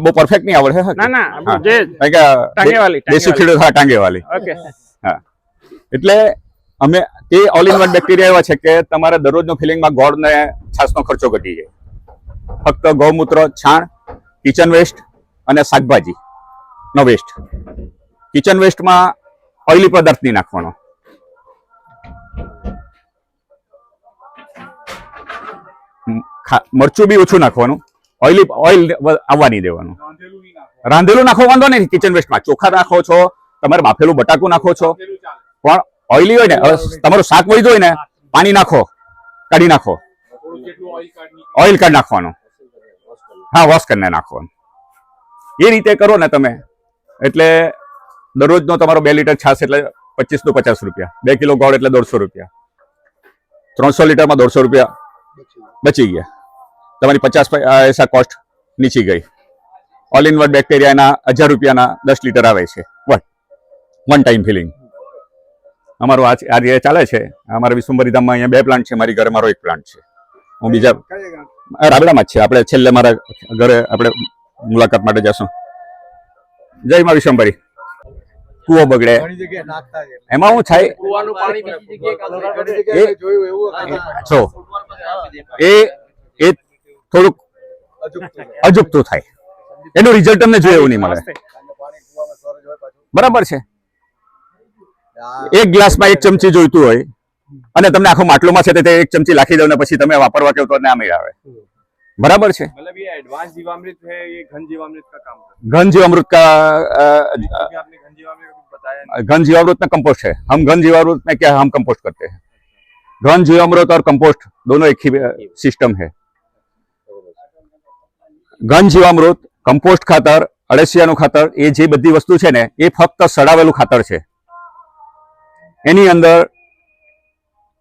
બહુ પરફેક્ટ નહીં આવડે. ના ના હા. જે કારણ કે દેશી ખેડૂત હા ટાંગે વાલી. ઓકે હા એટલે અમે તે ઓલ ઇન વન બેક્ટેરિયા એવા છે કે તમારે દરરોજનો ફિલિંગમાં ગોળ ને છાસનો ખર્ચો ઘટી જાય. ફક્ત ગૌમૂત્ર, છાણ, કિચન વેસ્ટ અને શાકભાજી નો વેસ્ટ. કિચન વેસ્ટમાં ઓઇલી પદાર્થ નહીં નાખવાનો. મરચું બી ઓછું નાખવાનું. ઓઇલ આવવા નહીં દેવાનું. રાંધેલું નાખો વાંધો નહીં કિચન વેસ્ટમાં. ચોખા નાખો છો, તમારે બાફેલું બટાકું નાખો છો, પણ ઓઇલી હોય ને, તમારું શાક વધ્યું હોય ને, પાણી નાખો, કાઢી નાખો, ઓઇલ કાઢી નાખવાનું. હા, વોશ કરીને નાખવાનું. એ રીતે કરો ને તમે એટલે દરરોજનો તમારો 2 લીટર છાશ એટલે 25 નું 50 રૂપિયા, 2 કિલો ગોળ એટલે 150 રૂપિયા, 300 લીટરમાં 150 રૂપિયા બચી ગયા. તમારી 50 પૈસા કોસ્ટ નીચી ગઈ. ઓલ ઇન વન બેક્ટેરિયાના 1000 રૂપિયાના 10 લીટર આવે છે વન ટાઈમ ફિલિંગ. અમારું આ જે ચાલે છે. અમારા વિશ્વંભરી ધામમાં અહીંયા 2 પ્લાન્ટ છે. મારી ઘરે મારો 1 પ્લાન્ટ છે. હું બીજા રાબડામાં જ છે. આપણે છેલ્લે મારા ઘરે આપણે મુલાકાત માટે જશું. જય માં વિશ્વંભરી. કૂવો બગડે એમાં હું થાય એ થોડુંક અજુગતું થાય. એનું રિઝલ્ટ તમને જોયું એવું નહીં મળે. બરાબર છે. 1 ગ્લાસમાં 1 ચમચી જોઈતું હોય અને તમને આખો માટલુમાં છે તે 1 ચમચી નાખી દો ને પછી તમે વાપરવા કેવો તો ના આવે. बराबर है. मतलब ये एडवांस जीवामृत है, ये घन जीवामृत का काम करता है. घन जीवामृत का आपने घन जीवामृत बताया. घन जीवामृत में कंपोस्ट है. हम घन जीवामृत में क्या हम कंपोस्ट करते हैं. घन जीवामृत और कंपोस्ट दोनों एक ही सिस्टम है. घन जीवामृत, कंपोस्ट खातर, अड़सियाનું ખાતર એ જે બધી વસ્તુ છે ને એ ફક્ત સડાવેલું ખાતર છે. એની અંદર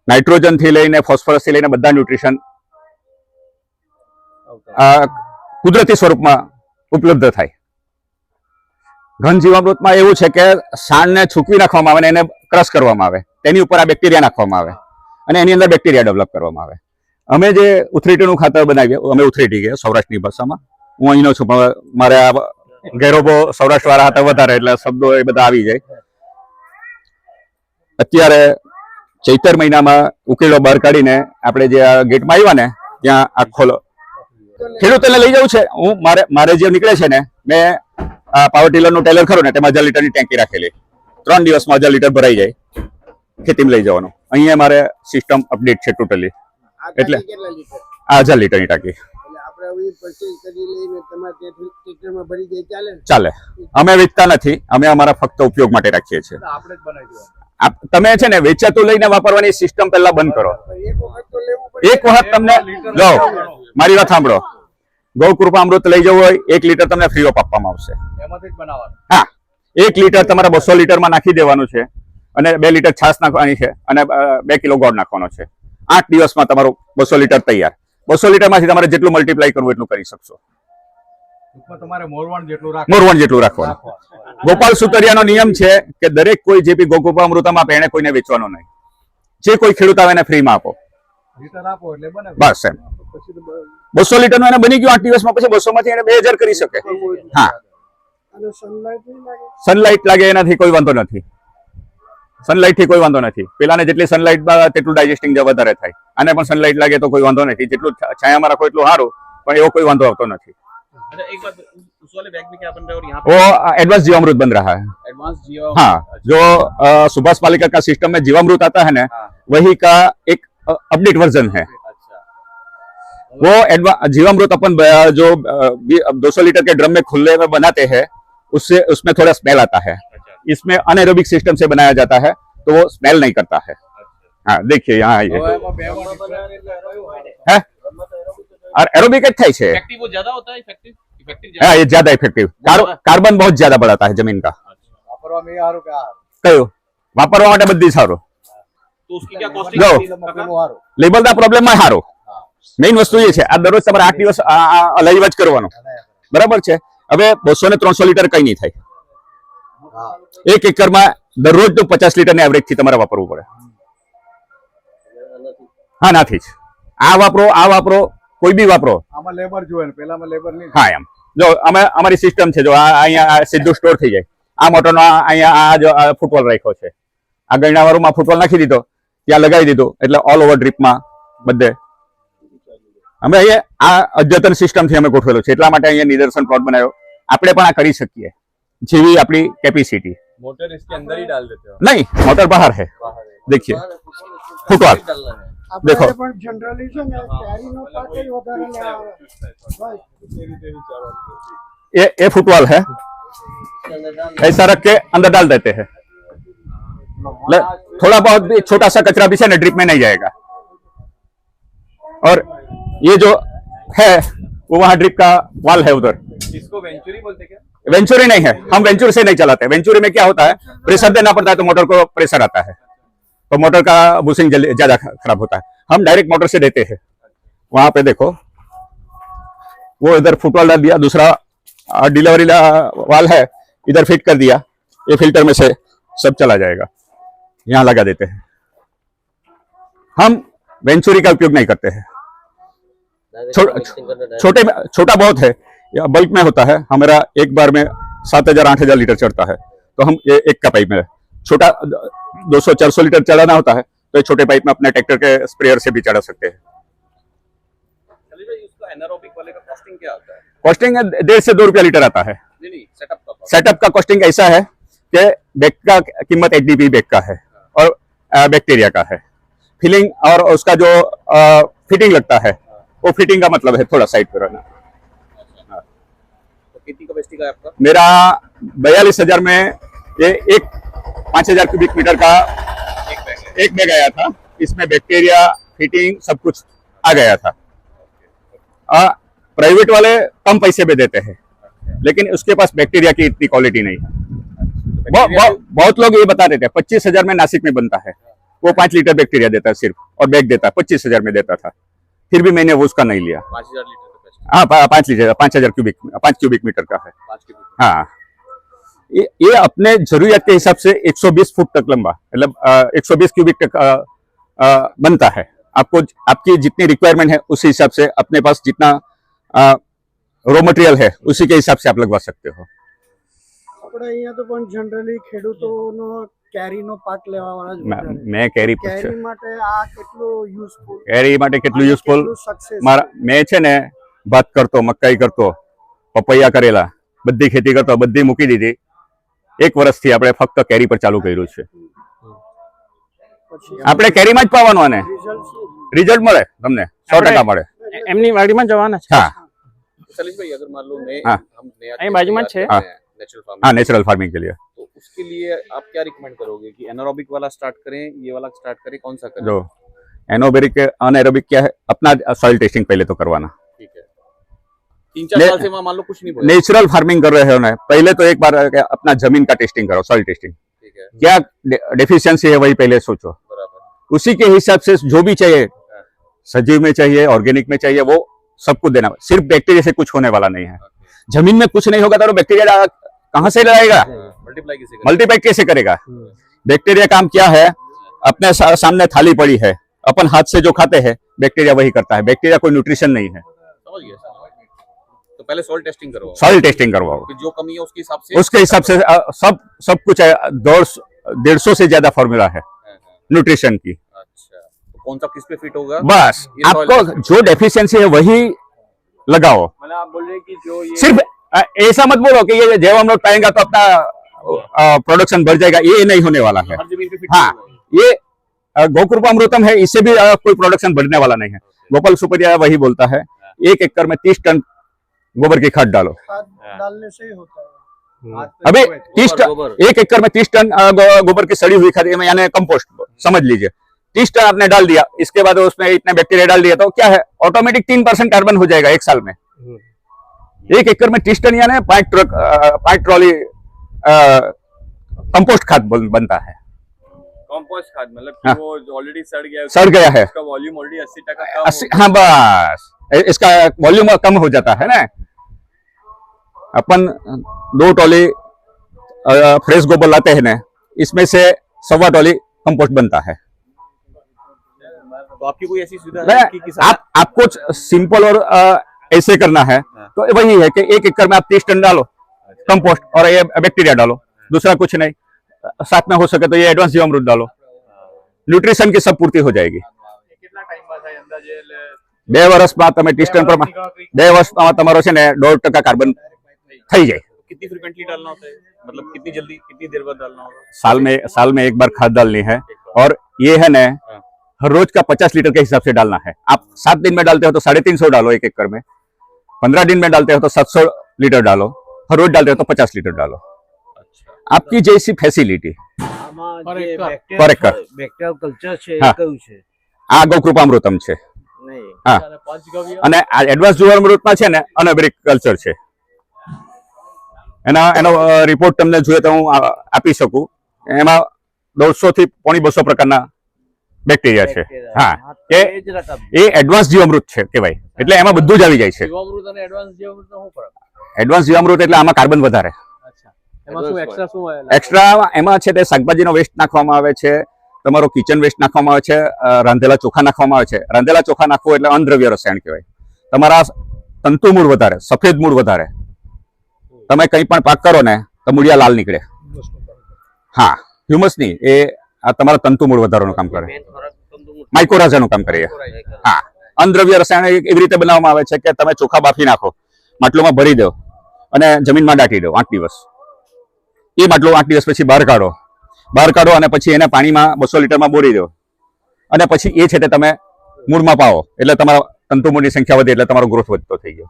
નાઇટ્રોજન થી લઈને ફોસ્ફરસ થી લઈને બધા ન્યુટ્રિશન કુદરતી સ્વરૂપમાં ઉપલબ્ધ થાય. ઘન જીવામૃતમાં એવું છે કે સાણને છૂકવી નાખવામાં આવે અને એને ક્રશ કરવામાં આવે, તેની ઉપર આ બેક્ટેરિયા નાખવામાં આવે અને એની અંદર બેક્ટેરિયા ડેવલપ કરવામાં આવે. અમે જે ઉથરેટીનું ખાતર બનાવીએ, અમે ઉથરેટી કહીએ સૌરાષ્ટ્રની ભાષામાં. હું અહીંનો છું પણ મારે આ ઘેરો બહુ સૌરાષ્ટ્ર વાળા હતા વધારે એટલે શબ્દો એ બધા આવી જાય. અત્યારે ચૈતર મહિનામાં ઉકેલો બહાર કાઢીને આપણે જે ગેટમાં આવ્યા ને ત્યાં આખો ખેડૂતોને લઈ જવું છે. હું મારે જે નીકળે છે ને, મેં પાવર ટીલરનું ટેલર ખરું ને તેમાં 1000 લીટરની ટેન્કી રાખેલી. 3 દિવસમાં 1000 લીટર ભરાઈ જાય. ખેતીમાં લઈ જવાનું. અહીંયા મારે સિસ્ટમ અપડેટ છે ટોટલી. એટલે આ 1000 લીટરની ટાંકી ચાલે. અમે વેચતા નથી, અમે અમારા ફક્ત ઉપયોગ માટે રાખીએ છીએ. તમે છે ને વેચાતું લઈને વાપરવાની સિસ્ટમ પહેલા બંધ કરો. એક વખત તમને લો, મારી વાત સાંભળો. ગૌ કૃપા અમૃત લઈ જવું હોય 1 લીટર તમને ફ્રી ઓફ આપવામાં આવશે. હા, 1 લીટર તમારે 200 લીટરમાં નાખી દેવાનું છે અને 2 લીટર છાશ નાખવાની છે અને 2 કિલો ગોળ નાખવાનો છે. 8 દિવસમાં તમારું 200 લીટર તૈયાર. 200 લીટરમાંથી તમારે જેટલું મલ્ટીપ્લાય કરવું એટલું કરી શકશો. મોરવણ જેટલું રાખવાનું. ગોપાલ સુતરિયાનો નિયમ છે કે દરેક કોઈ જે બી ગૌકૃપા અમૃતમાં આપે એને કોઈને વેચવાનો નહીં. જે કોઈ ખેડૂત આવે એને ફ્રીમાં આપો. બસ એમ. 200 લીટરનું એને બની ગયું 8 દિવસમાં, પછી 200 માંથી એને 2000 કરી શકે. હા, સનલાઇટ લાગે એનાથી કોઈ વાંધો નથી. સનલાઇટ થી કોઈ વાંધો નથી. પેલાને જેટલી સનલાઇટ તેટલું ડાયજેસ્ટિંગ વધારે થાય. આને પણ સનલાઇટ લાગે તો કોઈ વાંધો નથી. જેટલું છાયામાં રાખો એટલું સારું, પણ એવો કોઈ વાંધો આવતો નથી. अच्छा, एक बात, उस वाले बैग में क्या बन रहा है और यहाँ वो एडवांस जीवामृत बन रहा है. एडवांस जीवा. हाँ, जो सुभाष पालिका का सिस्टम में जीवामृत आता है ना, वही का एक अपडेट वर्जन है. वो जीवामृत अपन जो 200 लीटर के ड्रम में खुले में बनाते हैं, उससे उसमें थोड़ा स्मेल आता है. इसमें अनएरोबिक सिस्टम से बनाया जाता है तो वो स्मेल नहीं करता है. हाँ, देखिए यहाँ आइए. है और एरोबिक થાય છે. इफेक्टिव वो ज्यादा होता है. इफेक्टिव हाँ, ये ज्यादा इफेक्टिव. कार्बन बहुत ज्यादा बढ़ाता है जमीन का. કયું વાપરવા માટે બધી સારું. तो उसकी क्या कॉस्टिंग લેબલ ના પ્રોબ્લેમ માં સારું. મેઇન વસ્તુ એ છે આ દરરોજ તમારે 8 દિવસ લઈવાજ કરવાનો. બરાબર છે. હવે 200 ને 300 લીટર કઈ નહીં થાય. 1 એકરમાં દરરોજ તો 50 લીટર ને એવરેજ થી તમારે વાપરવું પડે. હા, નાથી જ આ વાપરો, આ વાપરો, કોઈ બી વાપરો. આમાં લેબર જોઈએ ને, પેલામાં લેબર નહીં. હા, એમ જો અમારી સિસ્ટમ છે, જો અહીંયા સીધું સ્ટોર થઈ જાય. આ મોટરનો અહીંયા આ જો ફૂટબોલ રાખ્યો છે, આ ગરણાવાળુંમાં ફૂટબોલ નાખી દીધો, ત્યાં લગાવી દીધું, એટલે ઓલ ઓવર ડ્રીપમાં બધે અમે અહીંયા આ અદ્યતન સિસ્ટમથી અમે ગોઠવેલો છે. એટલા માટે અહીંયા નિદર્શન પ્લોટ બનાવ્યો. આપણે પણ આ કરી શકીએ જેવી આપણી કેપેસિટી. मोटर इसके अंदर ही डाल देते हो? नहीं, मोटर बाहर है. देखिए फुटबॉल देखो, પણ જનરલી છે ને કેરીનો પાક જ વધારે લેવા ये फुटबॉल है, ऐसा रख के अंदर डाल देते हैं. थोड़ा बहुत भी छोटा सा कचरा भी है ना ड्रिप में नहीं जाएगा. और ये जो है वो वहाँ ड्रिप का वाल है उधर. इसको वेंचुरी बोलते क्या? वेंचुरी नहीं है, हम वेंचुरी से नहीं चलाते. वेंचुरी में क्या होता है, प्रेशर देना पड़ता है तो मोटर को प्रेशर आता है, तो मोटर का बुशिंग ज्यादा खराब होता है. हम डायरेक्ट मोटर से देते हैं. वहां पे देखो वो इधर फुटबॉल डाल दिया, दूसरा डिलीवरी वाल है इधर फिट कर दिया, ये फिल्टर में से सब चला जाएगा. यहाँ लगा देते हैं. हम वेंचुरी का उपयोग नहीं करते हैं. छोटा बहुत है, बल्क में होता है. हमारा एक बार में 7,000-8,000 लीटर चढ़ता है, तो हम ये एक का पाइप में छोटा 200-400 लीटर चढ़ाना होता है, तो छोटे पाइप में अपने ट्रैक्टर के स्प्रेयर से भी चढ़ा सकते हैं. इसका एनारोबिक वाले का कॉस्टिंग क्या आता है? कॉस्टिंग 1.5 से 2 रुपया लीटर आता है. नहीं, सेटअप का सेटअप का कॉस्टिंग ऐसा है कि बैग का कीमत HDP बैग का है और बैक्टीरिया का है. फिलिंग और उसका जो फिटिंग लगता है, वो फिटिंग का मतलब है थोड़ा साइड पर रहना. तो कितनी कैपेसिटी का है आपका? मेरा 42,000 में ये एक 5,000 क्यूबिक मीटर का एक बैग आया था. इसमें बैक्टीरिया फिटिंग सब कुछ आ गया था. प्राइवेट वाले कम पैसे में देते हैं, लेकिन उसके पास बैक्टीरिया की इतनी क्वालिटी नहीं है. बहुत लोग ये बता देते हैं 25,000 में नासिक में बनता है, वो 5 लीटर बैक्टीरिया देता है सिर्फ, और बैग देता है 25,000 में देता था. फिर भी मैंने उसका नहीं लिया. 5,000 लीटर कैपेसिटी? हाँ, 5 लीटर 5,000 5 क्यूबिक मीटर का है. 5 की भी? हाँ, ये अपने जरूरियात के हिसाब से 120 फुट तक लंबा, मतलब 120 क्यूबिक तक बनता है. आपको आपकी जितनी रिक्वायरमेंट है उसी हिसाब से अपने पास जितना रॉ मटेरियल है उसी के हिसाब से आप लगवा सकते हो. આપણે અહીંયા તો પણ જનરલી ખેડૂતોનો કેરીનો પાક લેવા વાળા જ વધારે. मैं कैरी કેરી માટે આ કેટલું યુઝફુલ, કેરી માટે કેટલું યુઝફુલ. સક્સેસ મારા મેં છે ને ભાત કરતો, મકાઈ કરતો, પપૈયા કરેલા, બધી ખેતી કરતો, બધી મૂકી દીધી. 1 વર્ષથી આપણે ફક્ત કેરી પર ચાલુ કર્યું છે. પછી આપણે કેરીમાં જ પાવાનું, અને રિઝલ્ટ શું? રિઝલ્ટ મળે તમને 100% મળે. એમની વાડીમાં જવાના છે. हाँ सलीश भाई, अगर मान लो नए हाँ. हम नया અહીં બાજુમાં જ છે. हाँ. नेचुरल फार्मिंग, हाँ, नेचुरल फार्मिंग के लिए तो उसके लिए आप क्या रिकमेंड करोगे कि एनारोबिक वाला स्टार्ट करें, ये वाला स्टार्ट करें, कौन सा करें? जो एनोबेरिक अनएरोबिक क्या है, अपना सॉइल टेस्टिंग पहले तो करवाना. ठीक है. 3-4 ने- साल से वहाँ मान लो कुछ नहीं बोला. नेचुरल फार्मिंग कर रहे हो ना, पहले तो एक बार अपना जमीन का टेस्टिंग करो, सॉइल टेस्टिंग. ठीक है, क्या डेफिशिएंसी है वही पहले सोचो. बराबर. उसी के हिसाब से जो भी चाहिए, सजीव में चाहिए, ऑर्गेनिक में चाहिए, वो सब कुछ देना. सिर्फ बैक्टीरिया से कुछ होने वाला नहीं है. जमीन में कुछ नहीं होगा तो बैक्टीरिया कहाँ से लाएगा, मल्टीप्लाई किसी का? मल्टीप्लाई कैसे करेगा. बैक्टीरिया काम क्या है, अपने सामने थाली पड़ी है, अपन हाथ से जो खाते हैं बैक्टीरिया वही करता है. बैक्टीरिया कोई न्यूट्रिशन नहीं है. समझ गया. तो पहले सॉइल टेस्टिंग करो, सॉइल टेस्टिंग करवाओ, फिर जो कमी है उसके हिसाब से उसके हिसाब से सब कुछ है. 150 से ज्यादा फॉर्मूला है न्यूट्रिशन की. अच्छा, तो कौन सा किस पे फिट होगा? बस ये soil आपको जो डेफिशिएंसी है वही लगाओ. मतलब आप बोल रहे हैं कि जो ये सिर्फ ऐसा मत बोलो कि ये जैव हम लोग पाएंगे तो अपना प्रोडक्शन बढ़ जाएगा, ये नहीं होने वाला है. हर जमीन पे फिट हाँ, होगा. ये गोकृपामृतम है, इससे भी कोई प्रोडक्शन बढ़ने वाला नहीं है. गोपाल सुपरिया वही बोलता है 1 एकड़ में 30 टन गोबर की खाद डालो. ખાદ डालने से ही होता है. अभी 30 गोबर. टन 1 एकड़ में 30 टन गोबर की सड़ी हुई खाद, यानी कंपोस्ट समझ लीजिए. 30 टन आपने डाल दिया, इसके बाद उसमें इतने बैक्टीरिया डाल दिया तो क्या है, ऑटोमेटिक 3% कार्बन हो जाएगा 1 साल में. 1 एकड़ में 30 टन यानी 5 ट्रॉली कंपोस्ट खाद बनता है. कंपोस्ट खाद मतलब हाँ. कि वो ऑलरेडी सड़ गया है, सड़ गया है, उसका वॉल्यूम ऑलरेडी 80% कम 80. हाँ, बस इसका वॉल्यूम कम हो जाता है ना. अपन 2 ट्रॉली फ्रेश गोबर लाते हैं ना, इसमें से 1.25 ट्रॉली कंपोस्ट बनता है. तो आपकी कोई ऐसी सुविधा है नहीं, कि किसान आपको सिंपल और ऐसे करना है तो वही है कि 1 एकड़ में आप 30 टन डालो कंपोस्ट और ये बैक्टीरिया डालो, दूसरा कुछ नहीं। साथ में हो सके तो ये एडवांस जीवामृत डालो, न्यूट्रिशन की सब पूर्ति हो जाएगी। 2 વર્ષમાં તમે 30 ટન પ્રમાણ 2 વર્ષમાં તમારો છે ને 1.5% કાર્બન થઈ જાય। कितनी फ्रिक्वेंटली डालना होता है, मतलब कितनी जल्दी, कितनी देर बाद डालना होगा? साल में 1 बार खाद डालनी है, और ये है ना हर रोज का 50 लीटर के हिसाब से डालना है। आप 7 दिन में डालते हो तो 350 डालो 1 एकड़ में, 15 दिन में डालते हो तो 700 लीटर डालो, हर रोज डालते हो तो 50 लीटर डालो। आपकी जैसी फैसिलिटी पर એકર બેક્ટેરિયલ કલ્ચર છે હા. કયું છે? આ ગૌકૃપામૃતમ છે, નહીં હા, અને આ એડવાન્સ જીવામૃતમાં છે ને અનએબ્રિક કલ્ચર છે। એનો રિપોર્ટ તમને જોઈએ તો હું આપી શકું। એમાં 150 થી 200 પ્રકારના બેક્ટેરિયા છે। હા, એ એ જ રકમ એ એડવાન્સ જીવામૃત છે કહેવાય, એટલે એમાં બધું જ આવી જાય છે। જીવામૃત અને એડવાન્સ જીવામૃતનો શું ફરક? એડવાન્સ જીવામૃત એટલે આમાં કાર્બન વધારે, અચ્છા, એમાં શું એક્સ્ટ્રા શું હોય? એક્સ્ટ્રા એમાં છે તે શાકભાજીનો વેસ્ટ નાખવામાં આવે છે, તમારો કિચન વેસ્ટ નાખવામાં આવે છે, રાંધેલા ચોખા નાખવામાં આવે છે। રાંધેલા ચોખા નાખવું એટલે અનદ્રવ્ય રસાયણ કહેવાય। તમારા તંતુ મૂળ વધારે, સફેદ મૂળ વધારે, તમે કંઈ પણ પાક કરો ને તો મૂળિયા લાલ નીકળે। હા, હ્યુમસ નહીં, એ આ તમારા તંતુ મૂળ વધારવાનું કામ કરે, મેન ફરક તંતુ માઇકોરાઝાનું કામ કરે। હા, અનદ્રવ્ય રસાયણ એવી રીતે બનાવવામાં આવે છે કે તમે ચોખા બાફી નાખો, માટલુંમાં ભરી દો અને જમીનમાં દાટી દો 8 દિવસ। એ માટલું 8 દિવસ પછી બહાર કાઢો અને પછી એને પાણીમાં 200 લીટરમાં બોરી દો, અને પછી એ છે તે તમે મૂળમાં પાવો, એટલે તમારા તંતુ મૂળની સંખ્યા વધે, એટલે તમારો ગ્રોથ વધતો થઈ ગયો।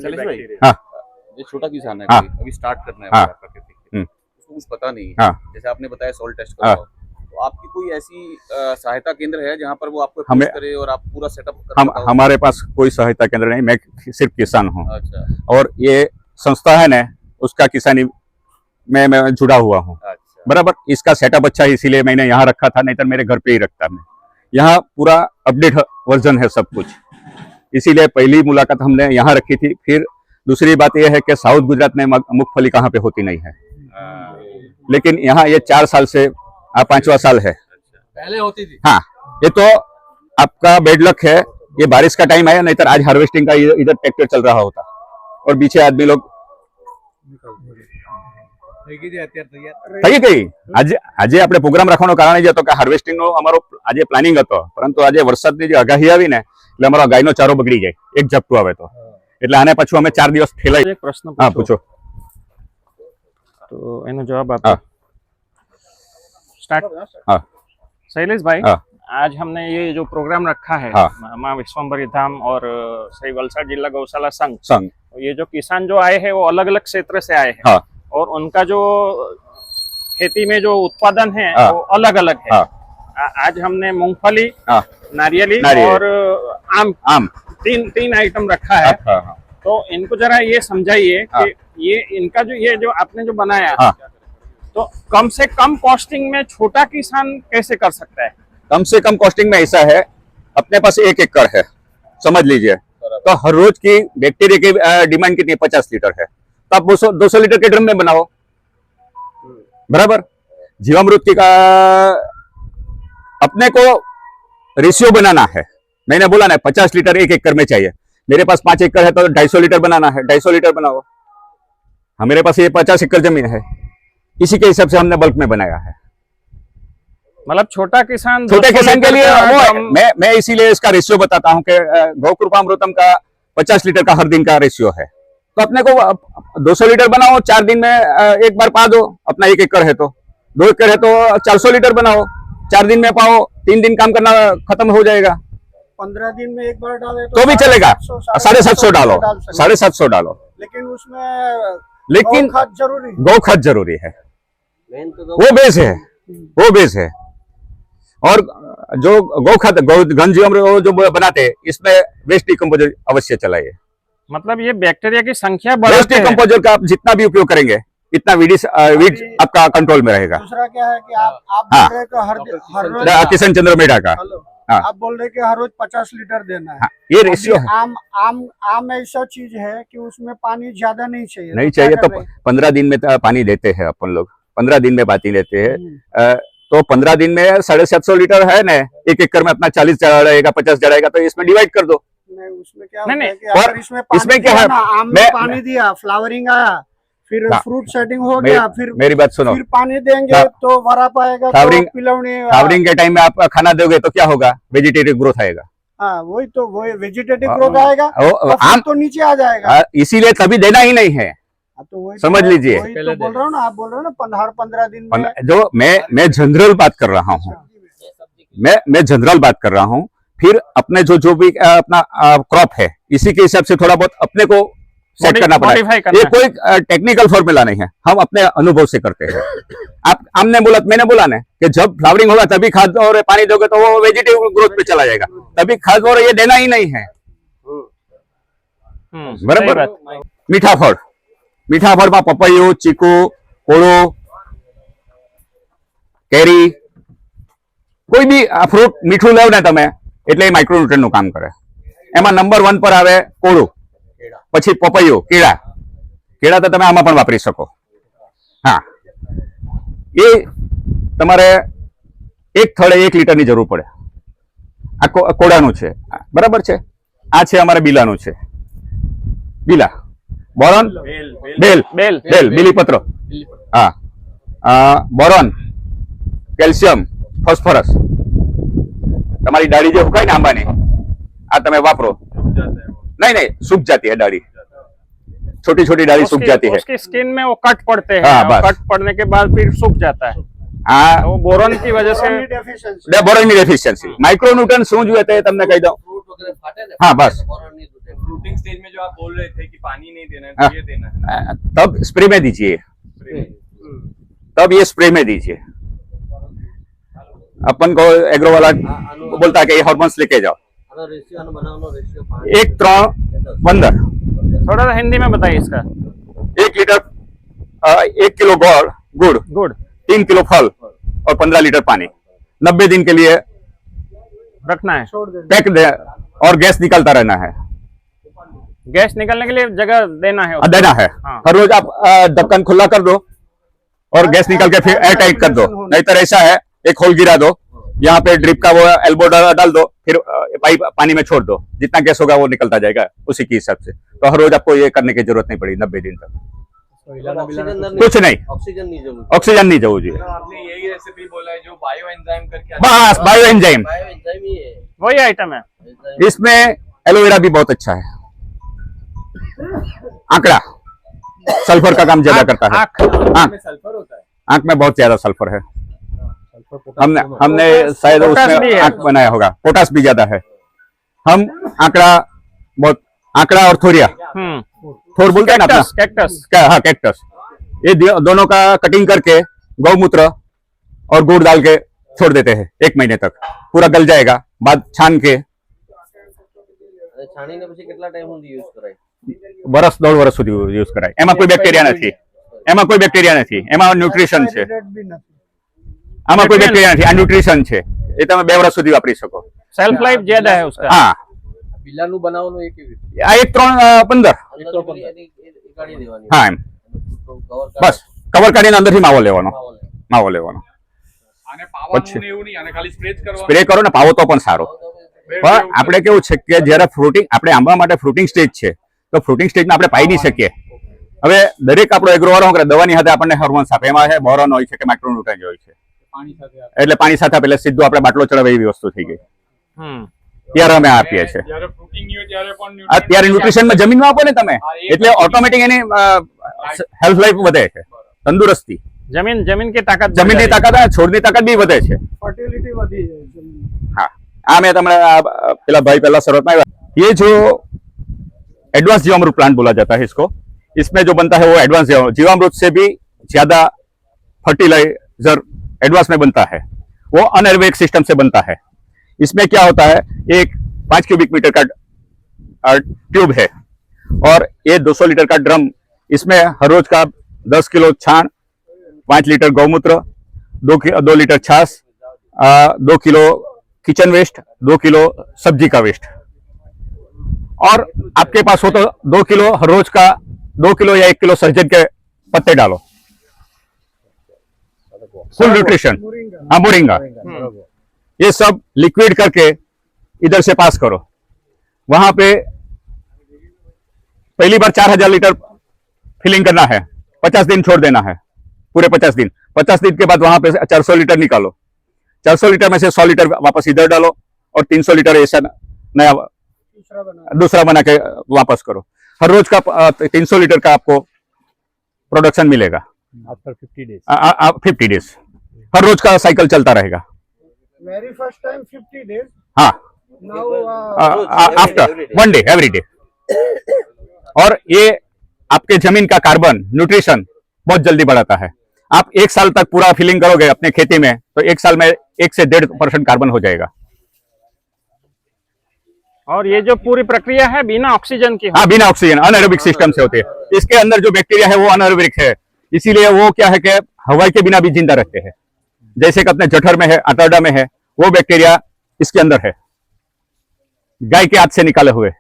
शैलेश भाई, हाँ। ये छोटा किसान है, हाँ। अभी स्टार्ट करना है हाँ। प्राकृतिक, हम्म। उसको कुछ पता नहीं है। हाँ। जैसे आपने बताया सॉइल टेस्ट हाँ। करवाओ, तो आपकी कोई ऐसी सहायता केंद्र है जहाँ पर वो आपको हमें- अप्रोच करे और आप पूरा सेटअप कर हम बताओ? हमारे पास कोई सहायता केंद्र नहीं, मैं सिर्फ किसान हूँ, अच्छा और ये संस्था है ना उसका किसानी में मैं जुड़ा हुआ हूँ। अच्छा, बराबर, इसका सेटअप अच्छा है, इसीलिए मैंने यहाँ रखा था, नहीं तो मेरे घर पे ही रखता मैं। यहाँ पूरा अपडेट वर्जन है सब कुछ, इसीलिए पहली मुलाकात हमने यहाँ रखी थी। फिर दूसरी बात यह है कि साउथ गुजरात में मूंगफली कहाँ पे होती नहीं है, लेकिन यहाँ ये 4 साल से 5वां साल है। पहले होती थी। हाँ, ये तो आपका बेड लक है, ये बारिश का टाइम आया, नहीं तो आज हार्वेस्टिंग का इधर ट्रैक्टर चल रहा होता, और पीछे आदमी लोग થઈ ગઈ છે અત્યારે તૈયાર। થઈ ગઈ। આજે આપણે પ્રોગ્રામ રાખવાનો કારણ એ હતો કે હાર્વેસ્ટિંગ નો અમારો આજે પ્લાનિંગ હતો, પરંતુ આજે વરસાદની જે આગાહી આવી ને એટલે અમારો ગાયનો ચારો બગડી જાય એક ઝપટું આવે તો, એટલે આને પાછું અમે 4 દિવસ ઠેલાઈ। एक प्रश्न હા, पूछो, પૂછો। तो एनो जवाब आप हाँ। स्टार्ट। हाँ। शैलेश भाई, हाँ। आज हमने ये जो प्रोग्राम रखा है हाँ। माँ विश्वम्भरी धाम और श्री वलसाड जिला गौशाला संघ, संग ये जो किसान जो आए हैं वो अलग अलग क्षेत्र से आए हैं, हाँ। और उनका जो खेती में जो उत्पादन है हाँ। वो अलग अलग है। हाँ। आज हमने मूंगफली, हाँ। नारियली नारियल। और आम तीन आइटम रखा है। हाँ, हाँ। तो इनको जरा ये समझाइए हाँ। कि ये इनका जो आपने जो बनाया, हाँ। तो कम से कम कॉस्टिंग में छोटा किसान कैसे कर सकता है? कम से कम कॉस्टिंग में ऐसा है, अपने पास 1 एकड़ है, समझ लीजिए, तो हर रोज की बैक्टीरिया की डिमांड कितनी है? 50 लीटर है, तो आप 200 लीटर के ड्रम में बनाओ, बराबर। जीवामृत की का अपने को रेशियो बनाना है। मैंने बोला ना 50 लीटर 1 एकड़ में चाहिए, मेरे पास 5 एकड़ है तो 250 लीटर बनाना है, 250 लीटर बनाओ। हाँ, मेरे पास ये 50 एकड़ जमीन है, इसी के हिसाब से हमने बल्क में बनाया है। मतलब छोटा किसान छोटे 200 किसान के लीटर लिए का वो है। ड्रम- मैं इसीलिए इसका रेशियो बताता हूँ कि गौकृपामृतम का 50 लीटर का हर दिन का रेशियो है, तो अपने को 200 लीटर बनाओ, 4 दिन में एक बार पा दो। अपना 1 एकड़ है तो 2 एकड़ है तो 400 लीटर बनाओ, 4 दिन में पाओ, 3 दिन काम करना खत्म हो जाएगा, 15 दिन में एक बार डाले तो भी चलेगा। 750 डालो, डाल सकते हैं। 750 डालो, लेकिन उसमें लेकिन खाद जरूरी है। गौ खाद जरूरी है, મેન તો वो बेस है, वो बेस है। और जो गौ खाद घन जीवामृत वो जो बनाते हैं, इसमें वेस्ट डिकम्पोजर अवश्य चलाइए। मतलब ये बैक्टीरिया की संख्या वेस्ट बढ़ाते हैं। डिकम्पोजर का आप जितना भी उपयोग करेंगे इतना वीड आपका कंट्रोल में रहेगा। दूसरा क्या है कि आप हाँ। बोल रहे हैं कि हर रोज किशन चंद्र मेढा का, हेलो, हाँ। आप बोल रहे हैं कि हर रोज 50 लीटर देना है। हाँ, ये रेशियो है। आम आम आम ऐसा चीज है कि उसमें पानी ज्यादा नहीं चाहिए। नहीं क्या चाहिए कर तो रहे हैं? 15 दिन में तो पानी देते हैं अपन लोग, 15 दिन में पानी लेते हैं। हम्म। तो 15 दिन में 750 लीटर है ना, 1 एकड़ में अपना 40 चढ़ा रहेगा, 50 चढ़ाएगा, तो इसमें डिवाइड कर दो, उसमें उसमें क्या नहीं, होता है नहीं, कि और अगर इसमें पानी इसमें क्या दिया है, ना, आम में मैं- पानी दिया, फ्लावरिंग आया, फिर हाँ। फ्रूट सेटिंग हो मेरी- गया, फिर मेरी बात सुनो, फिर पानी देंगे हाँ। तो वरा पाएगा, तो फ्लावरिंग- पिलवनी, फ्लावरिंग के टाइम में आप खाना दोगे तो क्या होगा, वेजिटेटिव ग्रोथ आएगा। हाँ वही तो, वही वेजिटेटिव हाँ। ग्रोथ आएगा, वो और फिर आम तो नीचे आ जाएगा। इसीलिए तभी देना ही नहीं है। हाँ, तो वही समझ तो, लीजिए। वही तो बोल रहा हूँ ना, आप बोल रहे हो ना, हर 15 दिन में। जो मैं जनरल बात कर रहा हूँ, मैं जनरल बात कर रहा हूँ। फिर अपने जो भी अपना क्रॉप है, इसी के हिसाब से थोड़ा बहुत अपने को सेट करना पड़ेगा। मॉडिफाई करना ये है। कोई टेक्निकल फॉर्मूला नहीं है, हम अपने अनुभव से करते हैं। आप हमने बोला, मैंने बोला ना कि जब फ्लावरिंग होगा तभी खाद और पानी दोगे तो वो वेजिटेबल ग्रोथ पे चला जाएगा, तभी खाद और ये देना ही नहीं है। सही बराबर। बात। मीठा फળ में पपैયું, चीकू, कोळो, કેરી, કોઈ બી ફ્રૂટ મીઠું લેવ ને તમે એટલે એ માઇક્રોન્યુટ્રન નું કામ કરે। એમાં નંબર 1 પર આવે કોળું, પછી પપૈયું, કેળા। કેળા તો તમે આમાં પણ વાપરી શકો। હા, એ તમારે એક થળે 1 લીટરની જરૂર પડે। આ કોળાનું છે, બરાબર છે। આ છે અમારે બીલાનું છે, બીલા, બોરોન, બેલ, बेल બેલ, બીલીપત્ર, હા, બોરોન, કેલ્શિયમ, ફોસ્ફરસ। તમારી डाली जो हुकाय ना आंबानी, आ तमे वापरो। नहीं नहीं, सूख जाती है डाली, छोटी छोटी डाली सूख जाती है। उसकी स्किन में वो कट पड़ते हैं, हाँ, और बस। कट पड़ने के बाद फिर सूख जाता है। आ तो वो बोरॉन की वजह से डेफिशिएंसी। बोरोन की डेफिशिएंसी, माइक्रोन्यूट्रन શું જોઈએ તે તમને કહી દઉં। फ्रूट वगैरह फाटे ना, हाँ, बस। बोरॉन नहीं टूटे। फ्रूटिंग स्टेज में जो आप बोल रहे थे कि पानी नहीं देना है, हाँ। तो ये देना है। तब स्प्रे में दीजिए, तब ये स्प्रे में दीजिए। अपन को एग्रो वाला बोलता है कि ये हार्मोन्स लेके जाओ। आनो रेशियो आनो बनाओ, रेशियो 1, 3, 15, थोड़ा सा हिंदी में बताइए इसका। 1 लीटर 1 किलो गुड़, गुड 3 किलो फल और 15 लीटर पानी, 90 दिन के लिए रखना है। छोड़ दे। पैक दे, और गैस निकालता रहना है, गैस निकलने के लिए जगह देना है उसको। देना है। हाँ। हर रोज आप ढक्कन खुला कर दो और गैस निकाल के फिर एयर टाइट कर दो। नहीं तो ऐसा है, एक होल गिरा दो, यहाँ पे ड्रिप का वो एल्बो डाल दो, फिर पाइप पानी में छोड़ दो, जितना गैस होगा वो निकलता जाएगा उसी के हिसाब से। तो हर रोज आपको ये करने की जरूरत नहीं पड़ी 90 दिन तक। ऑक्सीजन कुछ नहीं, ऑक्सीजन नहीं जरूर। ऑक्सीजन नहीं जाओ जी, तो आपने यही रेसिपी बोला है जो बायो एंजाइम करके बस बायो एंजाइम। बायो एंजाइम ही है। वही आइटम है। एंजाइम इसमें एलोवेरा भी बहुत अच्छा है। आंकड़ा सल्फर का काम ज्यादा करता है। आंख में सल्फर होता है। आंख में बहुत ज्यादा सल्फर है। हमने शायद पोटास भी उसमें है। आंख बनाया होगा, पोटास भी ज्यादा है। हम आंकड़ा और थोरिया, थोर बोलते हैं ना अपना, कैक्टस क्या, हाँ कैक्टस, ये दोनों का कटिंग करके गौमूत्र और गुड़ डाल के छोड़ देते हैं 1 महीने तक, पूरा गल जाएगा। बाद छान के अरे छानी ने પછી કેટલા ટાઈમ સુધી યુઝ કરાય? વર્ષ 1.5 વર્ષ સુધી યુઝ કરાય। એમાં કોઈ બેક્ટેરિયા નથી, એમાં કોઈ બેક્ટેરિયા નથી, એમાં ન્યુટ્રિશન છે। Expiry date भी नहीं। આમાં કોઈ બેક્ટેરિયા નથી, આ ન્યુટ્રિશન છે, એ તમે 2 વર્ષ સુધી વાપરી શકો। सेल्फ लाइफ ज्यादा है उसका। હા, બિલાનું બનાવવાનું એ કેવી રીતે? આ 1, 3, 15, અંદર પેલી એની એ કાઢી દેવાની। હા એમ કવર બસ કવર કાઢીને અંદરથી માવો લેવાનો, માવો લેવાનો, આને પાવાનું પછી- ને એવું નહીં, આને ખાલી સ્પ્રે જ કરવાનું। સ્પ્રે કરો ને પાવો તો પણ સારો। પણ આપણે કેવું છે કે જ્યારે ફ્રૂટિંગ, આપણે આંબા માટે ફ્રૂટિંગ સ્ટેજ છે, તો ફ્રૂટિંગ સ્ટેજમાં આપણે પાઈ નહીં શકીએ। હવે દરેક આપણો એગ્રોવાળો શું કરે, દવાની સાથે આપણને હોર્મોન્સ આપે, એમાં છે બોરોન હોય છે કે માઇક્રોન્યુટ્રન હોય છે, પાણી સાથે આપે। એટલે પાણી સાથે આપે એટલે સીધું આપણે બાટલો ચડાવે એવી વસ્તુ થઈ ગઈ। हम्म ત્યારે અમે આપીએ છીએ। જ્યારે ફ્રૂટિંગ ની હોય ત્યારે પણ અત્યારે ન્યુટ્રિશનમાં જમીનમાં આપો ને તમે, એટલે ઓટોમેટિક એની હેલ્થ લાઈફ વધે છે, તંદુરસ્તી, जमीन की ताकत बढ़ જમીનની जाएगी। તાકાત અને છોડની તાકાત બી વધે છે। फर्टिलिटी वधी जाए जमीन। हाँ, आ मैं तमने पेला भाई पहला शरूआत में, ये जो एडवांस जीवामृत प्लांट बोला जाता है इसको, इसमें जो बनता है वो एडवांस जीवामृत से भी ज्यादा फर्टिलाइजर एडवांस में बनता है, वो अनएरोबिक सिस्टम से बनता है। इसमें क्या होता है, एक 5 क्यूबिक मीटर का ट्यूब है और ये 200 लीटर का ड्रम, इसमें हर रोज का 10 किलो छाण, 5 लीटर गौमूत्र, 2 लीटर छाछ, 2 किलो किचन वेस्ट, 2 किलो सब्जी का वेस्ट, और आपके पास हो तो 2 किलो हर रोज का 2 किलो या 1 किलो सहजन के पत्ते डालो। फुल न्यूट्रिशन, हाँ मोरिंगा, ये सब लिक्विड करके इधर से पास करो। वहां पे पहली बार 4000 लीटर फिलिंग करना है, 50 दिन छोड़ देना है, पूरे 50 दिन। 50 दिन के बाद वहां पे 400 लीटर निकालो, 400 लीटर में से 100 लीटर वापस इधर डालो और 300 लीटर ऐसा नया दूसरा बना के वापस करो। हर रोज का 300 लीटर का आपको प्रोडक्शन मिलेगा आफ्टर 50 डेज। 50 डेज, हर रोज का साइकिल चलता रहेगा। Very first time 50 days. हाँ, Now after 1 day every day. और ये आपके जमीन का कार्बन न्यूट्रिशन बहुत जल्दी बढ़ाता है। आप 1 साल तक पूरा फिलिंग करोगे अपने खेती में तो 1 साल में 1 से 1.5% कार्बन हो जाएगा। और ये जो पूरी प्रक्रिया है बिना ऑक्सीजन की हाँ, बिना ऑक्सीजन, अनएरोबिक सिस्टम से होती है। इसके अंदर जो बैक्टीरिया है वो अनएरोबिक है, इसीलिए वो क्या है कि हवा के बिना भी जिंदा रहते हैं। जैसे कि अपने जठर में है, आंतरडा में है, वो बैक्टीरिया इसके अंदर है, गाय के हाथ से निकाले हुए।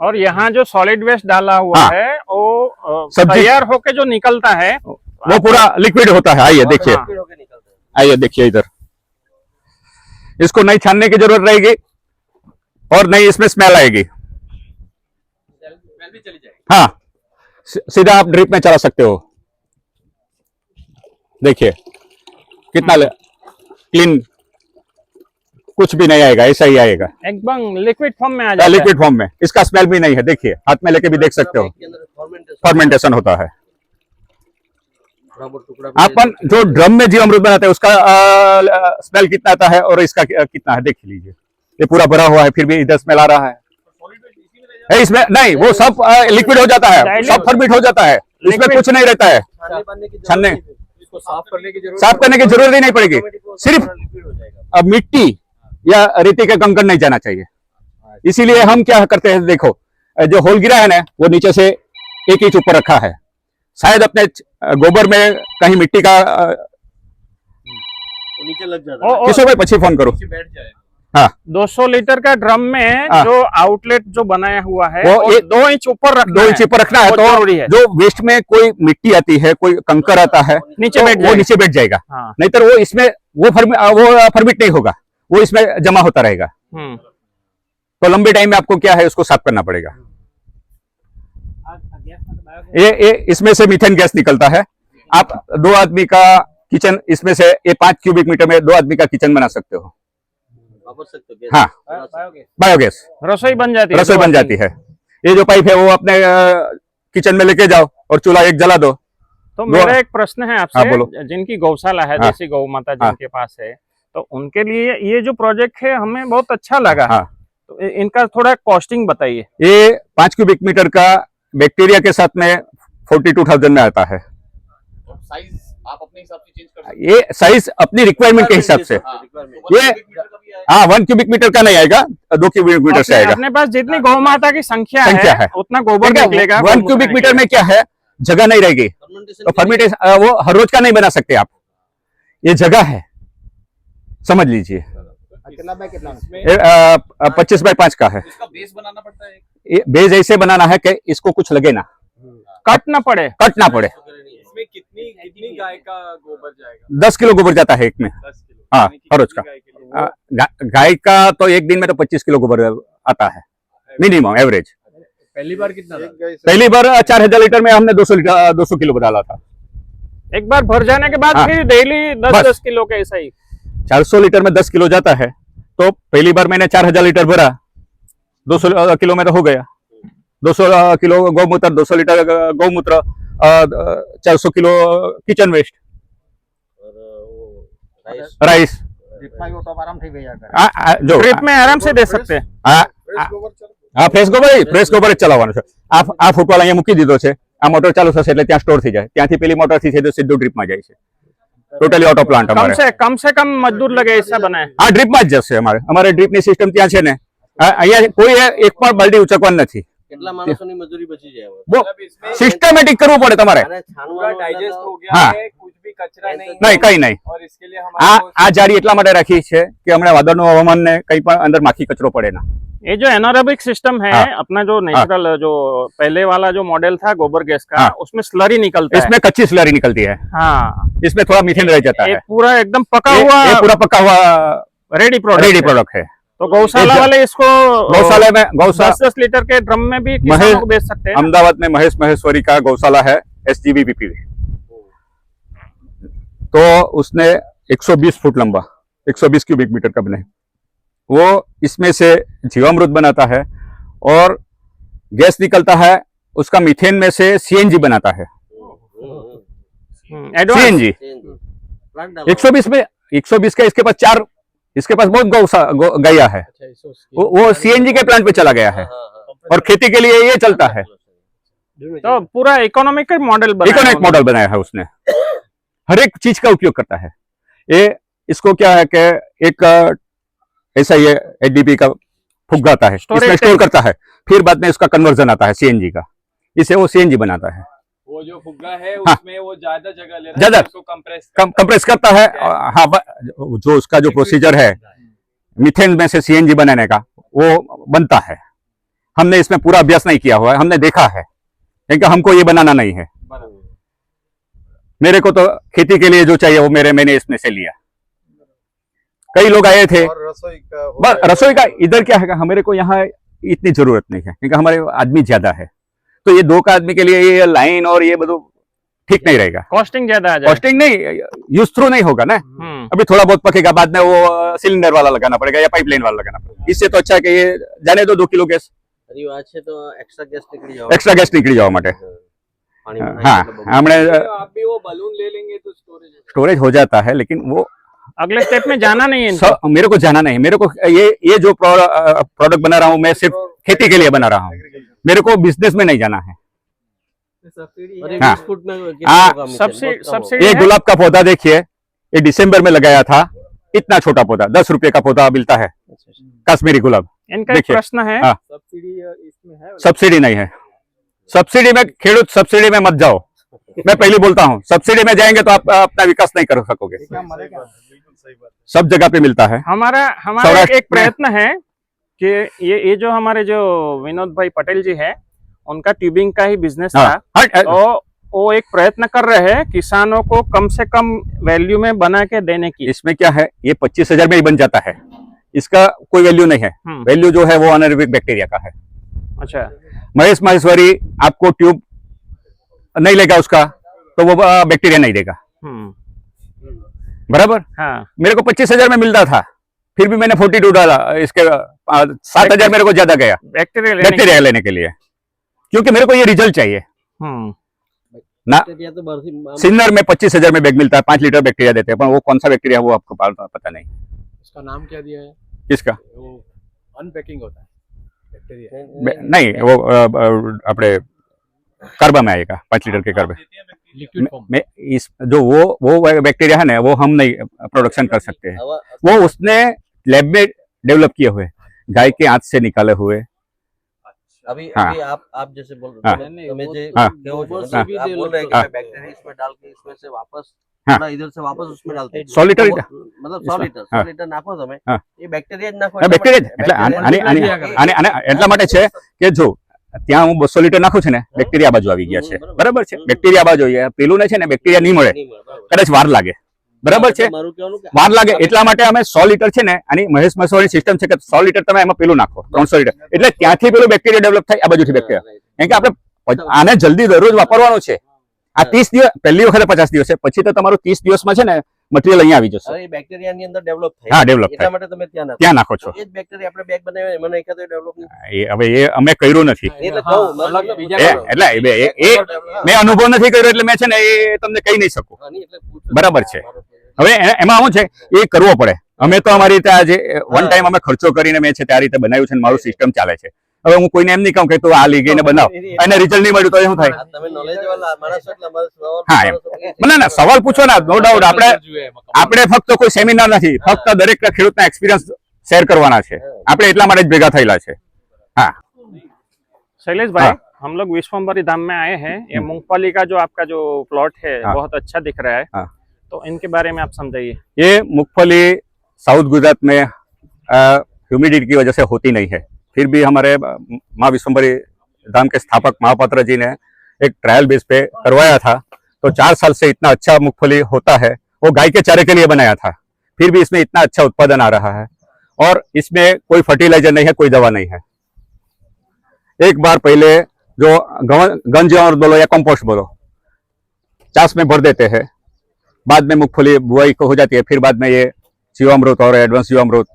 और यहाँ जो सॉलिड वेस्ट डाला हुआ हाँ। है वो सब्जी- तैयार होके जो निकलता है वो पूरा लिक्विड होता है। आइए देखिए, हाँ। लिक्विड होके निकलता है। आइए देखिए इधर, इसको नहीं छानने की जरूरत रहेगी और नहीं इसमें स्मेल आएगी। स्मेल भी चली जाएगी। हाँ, सीधा आप ड्रिप में चला सकते हो। देखिए कितना क्लीन, कुछ भी नहीं आएगा, ऐसा ही आएगा एकदम लिक्विड फॉर्म में आ जाता है। लिक्विड फॉर्म में। इसका स्मेल भी नहीं है, देखिए हाथ में लेके भी देख सकते हो, के अंदर फर्मेंटेशन फर्मेंटेशन होता है। थोड़ा बहुत टुकड़ा अपन जो ड्रम में जीवामृत बनाते हैं उसका स्मेल कितना आता है और इसका कितना है देख लीजिए। ये पूरा भरा हुआ है फिर भी इधर स्मेल आ रहा है। इसमें नहीं, वो सब लिक्विड हो जाता है, Dilute- सब फर्मिट हो जाता है, इसमें Liquid- कुछ नहीं रहता है। छानने पानी की छानने इसको साफ करने की जरूरत साफ करने की जरूरत ही नहीं पड़ेगी, सिर्फ लिक्विड हो जाएगा। अब मिट्टी या रेती का कंकड़ नहीं जाना चाहिए। इसीलिए हम क्या करते हैं, देखो जो होल गिरा है ना वो नीचे से 1 इंच ऊपर रखा है। शायद अपने गोबर में कहीं मिट्टी का वो नीचे लग जाता है। किसी को पछी फोन करो। बैठ जाए। हाँ, 200 लीटर का ड्रम में हाँ। जो आउटलेट जो बनाया हुआ है वो वो ये 2 इंच ऊपर रखना 2 इंच ऊपर रखना है। बहुत तो जरूरी है। जो वेस्ट में कोई मिट्टी आती है, कोई कंकर आता है, नीचे तो बैठ वो जाएगा। नीचे बैठ जाएगा। हाँ। नहीं तो वो इसमें वो फर्मिट नहीं होगा, वो इसमें जमा होता रहेगा। तो लंबे टाइम में आपको क्या है उसको साफ करना पड़ेगा। ये इसमें से मीथेन गैस निकलता है। आप 2 आदमी का किचन, इसमें से ये 5 क्यूबिक मीटर में 2 आदमी का किचन बना सकते हो। वापस सकते हो हाँ, बायोगैस। बायोगैस रसोई बन जाती है। रसोई बन जाती है। ये जो पाइप है वो अपने किचन में लेके जाओ और चूल्हा एक जला दो। तो मेरा एक प्रश्न है हाँ, आपसे, बोलो। जिनकी गौशाला है, हाँ। देसी गौ माता हाँ। जिनके पास है, तो उनके लिए ये जो प्रोजेक्ट है हमें बहुत अच्छा लगा। हाँ। तो इनका थोड़ा कॉस्टिंग बताइए। ये 5 क्यूबिक मीटर का बैक्टीरिया के साथ में 42,000 में आता है। और साइज आप अपने हिसाब से चेंज कर सकते हैं। ये साइज अपनी रिक्वायरमेंट के हिसाब से। हाँ, रिक्वायरमेंट। तो ये- 1 मीटर का भी आएगा। हाँ, 1 क्यूबिक मीटर का नहीं आएगा, 2 क्यूबिक मीटर से आएगा। अपने पास जितनी गौ माता की संख्या संख्या है। उतना गोबर निकलेगा। 1 क्यूबिक मीटर में क्या है, जगह नहीं रहेगी। फर्मेंटेशन तो फर्मिटेशन वो हर रोज का नहीं बना सकते आप, ये जगह है, समझ लीजिए। इसमें 25 बाय 5 का है। इसका बेस बनाना पड़ता है। ये बेस ऐसे बनाना है कि इसको कुछ लगे ना, कट ना पड़े। कट ना पड़े। इसमें कितनी गाय का गोबर जाएगा? 10 किलो गोबर जाता है एक में। 10 किलो। हाँ, यानी कि हर रोज कितनी का। गाय के लिए? गाय का तो एक दिन में तो 25 किलो गोबर आता है मिनिमम एवरेज। पहली बार कितना था? पहली बार 4000 लीटर में हमने 200 किलो डाला था। एक बार भर जाने के बाद हाँ। फिर डेली बस। 10-10 किलो के ऐसा ही। 400 लीटर में 10 किलो जाता है, तो पहली बार मैंने 4000 लीटर भरा, 200 किलो में तो हो गया। 200 किलो गौमूत्र, 200 लीटर गौमूत्र, 400 किलो किचन वेस्ट, और वो राइस राइस। जो ट्रिप में आराम से दे सकते हैं। હા ફ્રેશ ગોબર જ ચલાવવાનો છે। આ ફૂટવાળ અહીંયા મૂકી દીધો છે, આ મોટર ચાલુ થશે એટલે ત્યાં સ્ટોર થઈ જાય, ત્યાંથી પેલી મોટર થી સીધું ડ્રીપમાં જાય છે। ટોટલી ઓટો પ્લાન્ટ અમારે। कम से कम मजदूर लगे ऐसा बनाए। આ ડ્રીપમાં જ જશે અમારે ડ્રીપની સિસ્ટમ ત્યાં છે ને। અહીંયા કોઈ એક પણ બાલડી ઉચકવાની નથી। કેટલા માણસોની મજૂરી બચી જાય હવે? બહુ સિસ્ટમેટિક કરવું પડે તમારે। અને पूरा છાણવાનું डाइजेस्ट हो गया हाँ। है, कुछ भी कचरा नहीं है। નહીં, કઈ નહીં। और इसके लिए हमारे આ જાળી એટલા માટે રાખી છે કે હમણાં વાદળનું હવામાન ને કઈ પણ અંદર માખી કચરો પડે ના। ये जो एनारोबिक सिस्टम है, हाँ। अपना जो नेचुरल जो पहले वाला जो मॉडल था गोबर गैस का, हाँ। उसमें स्लरी निकलता है। इसमें कच्ची स्लरी निकलती है, हाँ, इसमें थोड़ा मीथेन रह जाता ये है। पूरा एकदम पका ये हुआ पूरा पका हुआ रेडी रेडी प्रोडक्ट है। तो गौशाला एक- वाले इसको गौशाला में 10-10 लीटर के ड्रम में भी किसानों को बेच सकते हैं ना? अहमदाबाद में महेश महेश्वरी का गौशाला है, SGBPP। तो उसने 120 फुट लंबा 120 क्यूबिक मीटर का बना है। वो इसमें से जीवामृत बनाता है और गैस निकलता है, उसका मीथेन में से CNG बनाता है। एडवांस CNG प्लांट डाला 120 का इसके पास 4, इसके पास बहुत गैया है। वो CNG के प्लांट पे चला गया है और खेती के लिए ये चलता है। तो पूरा इकोनॉमिक मॉडल इकोनॉमिक मॉडल बनाया है उसने, हर एक चीज का उपयोग करता है। ये इसको क्या है कि एक ऐसा ये HDP का फुग्गा आता है, Storage इसमें स्टोर tank। करता है, फिर बाद में उसका कन्वर्जन आता है CNG का, इसे वो CNG बनाता है, वो जो फुग्गा है हाँ। उसमें वो ज्यादा जगह ले रहा ज्यादा। है, उसको कंप्रेस कंप्रेस करता है। हाँ, जो उसका जो प्रोसीजर है मीथेन में से CNG बनाने का, वो बनता है। हमने इसमें पूरा अभ्यास नहीं किया हुआ है, हमने देखा है, क्योंकि हमको ये बनाना नहीं है। मेरे को तो खेती के लिए जो चाहिए वो मैंने इसमें से लिया। कई लोग आए थे, और रसोई का बस रसोई का इधर क्या है, हमारे को यहाँ इतनी जरूरत नहीं है, क्योंकि हमारे आदमी ज्यादा है। तो ये 2 का आदमी के लिए ये लाइन और ये બધું ठीक नहीं रहेगा। कॉस्टिंग ज्यादा आ जाए। कॉस्टिंग नहीं, यूज थ्रू नहीं होगा ना। अभी थोड़ा बहुत पकेगा, बाद में वो सिलेंडर वाला लगाना पड़ेगा या पाइपलाइन वाला लगाना पड़ेगा। इससे तो अच्छा है कि ये जाने दो 2 किलो गैस, रिवाज છે તો એક્સ્ટ્રા ગેસ નીકળી જાવ एक्स्ट्रा गैस निकली जाओ માટે। પાણી માં हाँ, નાખી એટલે हमने आप भी वो बलून ले लेंगे तो स्टोरेज स्टोरेज हो जाता है, लेकिन वो अगले स्टेप में जाना नहीं है इनको। मेरे को जाना नहीं। मेरे को ये जो प्रोडक्ट बना रहा हूँ मैं सिर्फ खेती के लिए बना रहा हूँ, मेरे को बिजनेस में नहीं जाना है। अरे हाँ। 20 फुट में हाँ, कितना होगा मीटर? सब्सिडी बहुत कम होगा। सब्सिडी ये है? गुलाब का पौधा देखिए, ये दिसंबर में लगाया था, इतना छोटा पौधा, 10 रुपए का पौधा मिलता है, कश्मीरी गुलाब। इनका एक देखिए। प्रश्न है। हाँ। सब्सिडी इसमें है सब्सिडी नहीं है। सब्सिडी में खेडूत सब्सिडी में मत जाओ, मैं पहले बोलता हूँ। सब्सिडी में जाएंगे तो आप अपना विकास नहीं कर सकोगे। बिल्कुल सही बात। सब जगह पे मिलता है। हमारा सौराष्ट्र एक में- प्रयत्न है कि ये जो हमारे जो विनोद भाई पटेल जी है, उनका ट्यूबिंग का ही बिजनेस था। हाँ, हाँ, तो वो एक प्रयत्न कर रहे हैं किसानों को कम से कम वैल्यू में बना के देने की। इसमें क्या है, ये 25,000 में ही बन जाता है, इसका कोई वैल्यू नहीं है। वैल्यू जो है वो अनएरोबिक बैक्टीरिया का है। अच्छा, महेश महेश्वरी आपको ट्यूब नहीं लेगा उसका, तो वो बैक्टीरिया नहीं देगा, बराबर। हाँ, मेरे को 25,000 में मिलता था, फिर भी मैंने 42 डाला, इसके 7,000 मेरे को ज्यादा गया बैक्टीरिया लेने के लिए, क्योंकि मेरे को ये रिजल्ट चाहिए ना। बैक्टीरिया तो बर्फी सिन्नर में 25,000 में बैग मिलता है, 5 लीटर बैक्टीरिया देते हैं, पर वो कौन सा बैक्टीरिया वो आपको पता नहीं। उसका नाम क्या दिया है? किसका? वो अनपैकिंग होता है बैक्टीरिया। नहीं, वो अपने कार्बा में आएगा, 5 लीटर के कार्बा लिक्विड फॉर्म में। इस जो वो बैक्टीरिया है ना, वो हम नहीं प्रोडक्शन कर सकते हैं, हवा वो उसने लैब में डेवलप किए हुए, गाय के आंत से निकाले हुए। अभी हाँ। अभी आप जैसे बोल हाँ। रहे हैं तुम्हें जे हाँ। गोबर हाँ। भी आप बोल रहे हैं कि हाँ। बैक्टीरिया इसमें डाल के इसमें से वापस हाँ। थोड़ा इधर से वापस उसमें डालते हैं 100 लीटर मतलब 100 लीटर हाँ। 100 लीटर નાખો તમે हाँ। એ બેક્ટેરિયા જ નાખો બેક્ટેરિયા એટલે આને એટલા માટે છે કે જો ત્યાં હું 200 લીટર નાખું છું ને, બેક્ટેરિયા બાજુ આવી ગયા છે, બરાબર છે। બેક્ટેરિયા બાજુ આવી ગયા, પેલું ને છે ને બેક્ટેરિયા નહીં મળે, કદાચ વાર લાગે, બરાબર છે, મારું કહેવાનું કે વાર લાગે। એટલા માટે અમે 100 લીટર છે ને, આની મહેશ મહેશ્વરી સિસ્ટમ છે કે 100 લીટર તમે એમાં પેલું નાખો, 300 લીટર, એટલે ત્યાંથી પેલું બેક્ટેરિયા ડેવલપ થાય, આ બાજુથી બેક્ટેરિયા, કેમ કે આપણે આને જલ્દી દરરોજ વાપરવાનું છે। આ 30 દિવસ, પહેલી વખતે 50 દિવસ છે, પછી તો તમારું 30 દિવસમાં છે ને મટીરિયલ અહીંયા આવી જશે। હવે એ બેક્ટેરિયાની અંદર ડેવલપ થાય હા, ડેવલપ એટલા થાય, માટે તમે ત્યાં નાખો ત્યાં નાખો છો। એ જ બેક્ટેરિયા આપણે બેગ બનાવ્યા મને એકાદો ડેવલપ નહીં હવે એ અમે કર્યું નથી, એટલે કહું અલગ બીજા એટલે મેં અનુભવ નથી કર્યો, એટલે મેં છે ને એ તમને કહી નહીં શકું, એટલે પૂછું બરાબર છે। હવે એમાં શું છે, એ કરવો પડે। અમે તો અમારી રીતે આજે વન ટાઈમ અમે ખર્ચો કરીને મેં છે તે આ રીતે બનાવ્યું છે ને મારું સિસ્ટમ ચાલે છે। હવે હું કોઈને એમ નહીં કહું કે તું આ લઈ ગઈને બનાવ, એને રિઝલ્ટ નહીં મળ્યું તો શું થાય? તમે નોલેજ વાળા માણસ છો એટલે અમારે સવાલ હા, એમ ના ના સવાલ પૂછો ના, નો ડાઉટ। આપણે ફક્ત કોઈ સેમિનાર નથી, ફક્ત દરેક ખેડૂતના एक्सपीरियंस શેર કરવાના છે, આપણે એટલા માટે જ ભેગા થયેલા છે। હા, शैलेश भाई, हाँ। हम लोग विश्वम्भरी धाम में आए हैं। ये मूंगफली का जो आपका जो प्लॉट है हाँ। बहुत अच्छा दिख रहा है, हाँ। तो इनके बारे में आप समझाइए। ये मूंगफली साउथ गुजरात में ह्यूमिडिटी की वजह से होती नहीं है, फिर भी हमारे माँ विश्वम्भरी धाम के स्थापक महापात्र जी ने एक ट्रायल बेस पे करवाया था, तो 4 साल से इतना अच्छा मूंगफली होता है। वो गाय के चारे के लिए बनाया था, फिर भी इसमें इतना अच्छा उत्पादन आ रहा है। और इसमें कोई फर्टिलाइजर नहीं है, कोई दवा नहीं है। एक बार पहले जो गंज और बोलो या कंपोस्ट बोलो चास में भर देते हैं, बाद में मूंगफली बुआई को हो जाती है, फिर बाद में ये जीवामृत और एडवांस जीवामृत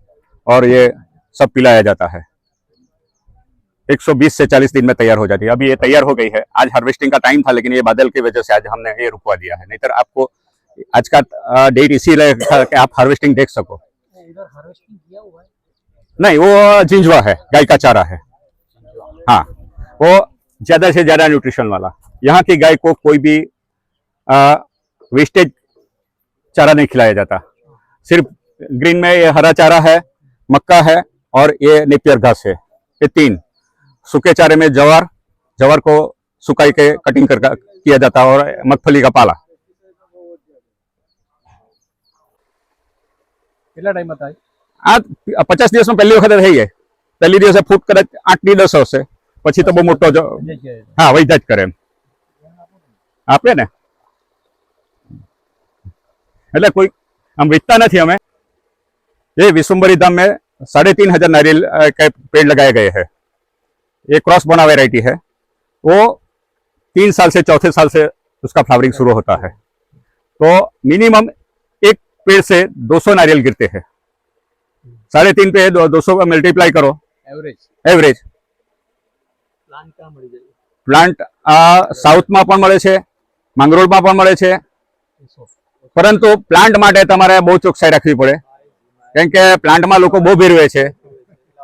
और ये सब पिलाया जाता है। 120 से 40 दिन में तैयार हो जाती है। अभी ये तैयार हो गई है। आज हार्वेस्टिंग का टाइम था, लेकिन ये बादल की वजह से आज हमने ये रुकवा दिया है, नहीं तो आपको आज का डेट इसीलिए रखा कि आप हार्वेस्टिंग देख सको। इधर हार्वेस्टिंग किया हुआ है? नहीं, वो जिंजवा है, गाय का चारा है। हाँ, वो ज्यादा से ज्यादा न्यूट्रिशन वाला। यहाँ की गाय को कोई भी वेस्टेज चारा नहीं खिलाया जाता। सिर्फ ग्रीन में ये हरा चारा है, मक्का है और ये नेपियर घास है। ये 3 सूखे चारे में जवार को सुखाई के कटिंग कर किया जाता है और मगफली का पाला। કેટલા ટાઈમ હતા આ 50 દિવસમાં પહેલી વખત થઈ છે। પહેલી દિવસે ફૂટ કરે 8 10 હશે, પછી તો બહુ મોટો હા વૈધા જ કરે એમ આપે ને, એટલે કોઈ આમ વેચતા નથી અમે। ये विश्वम्भरी धाम में 3500 नारियल के पेड़ लगाए गए हैं। ये क्रॉस बोना वेराइटी है। वो 3 साल से चौथे साल से उसका फ्लावरिंग शुरू होता है। तो मिनिमम एक पेड़ से 200 नारियल गिरते हैं। 3.5 पे 200 का मल्टीप्लाई करो एवरेज। પ્લાન્ટ ક્યાં મળી જાય? પ્લાન્ટ સાઉથમાં પણ મળે છે, માંગરોળમાં પણ મળે છે, પરંતુ પ્લાન્ટ માટે તમારે બહુ ચોકસાઈ રાખવી પડે, કેમ કે પ્લાન્ટમાં લોકો બહુ ભેરવે છે।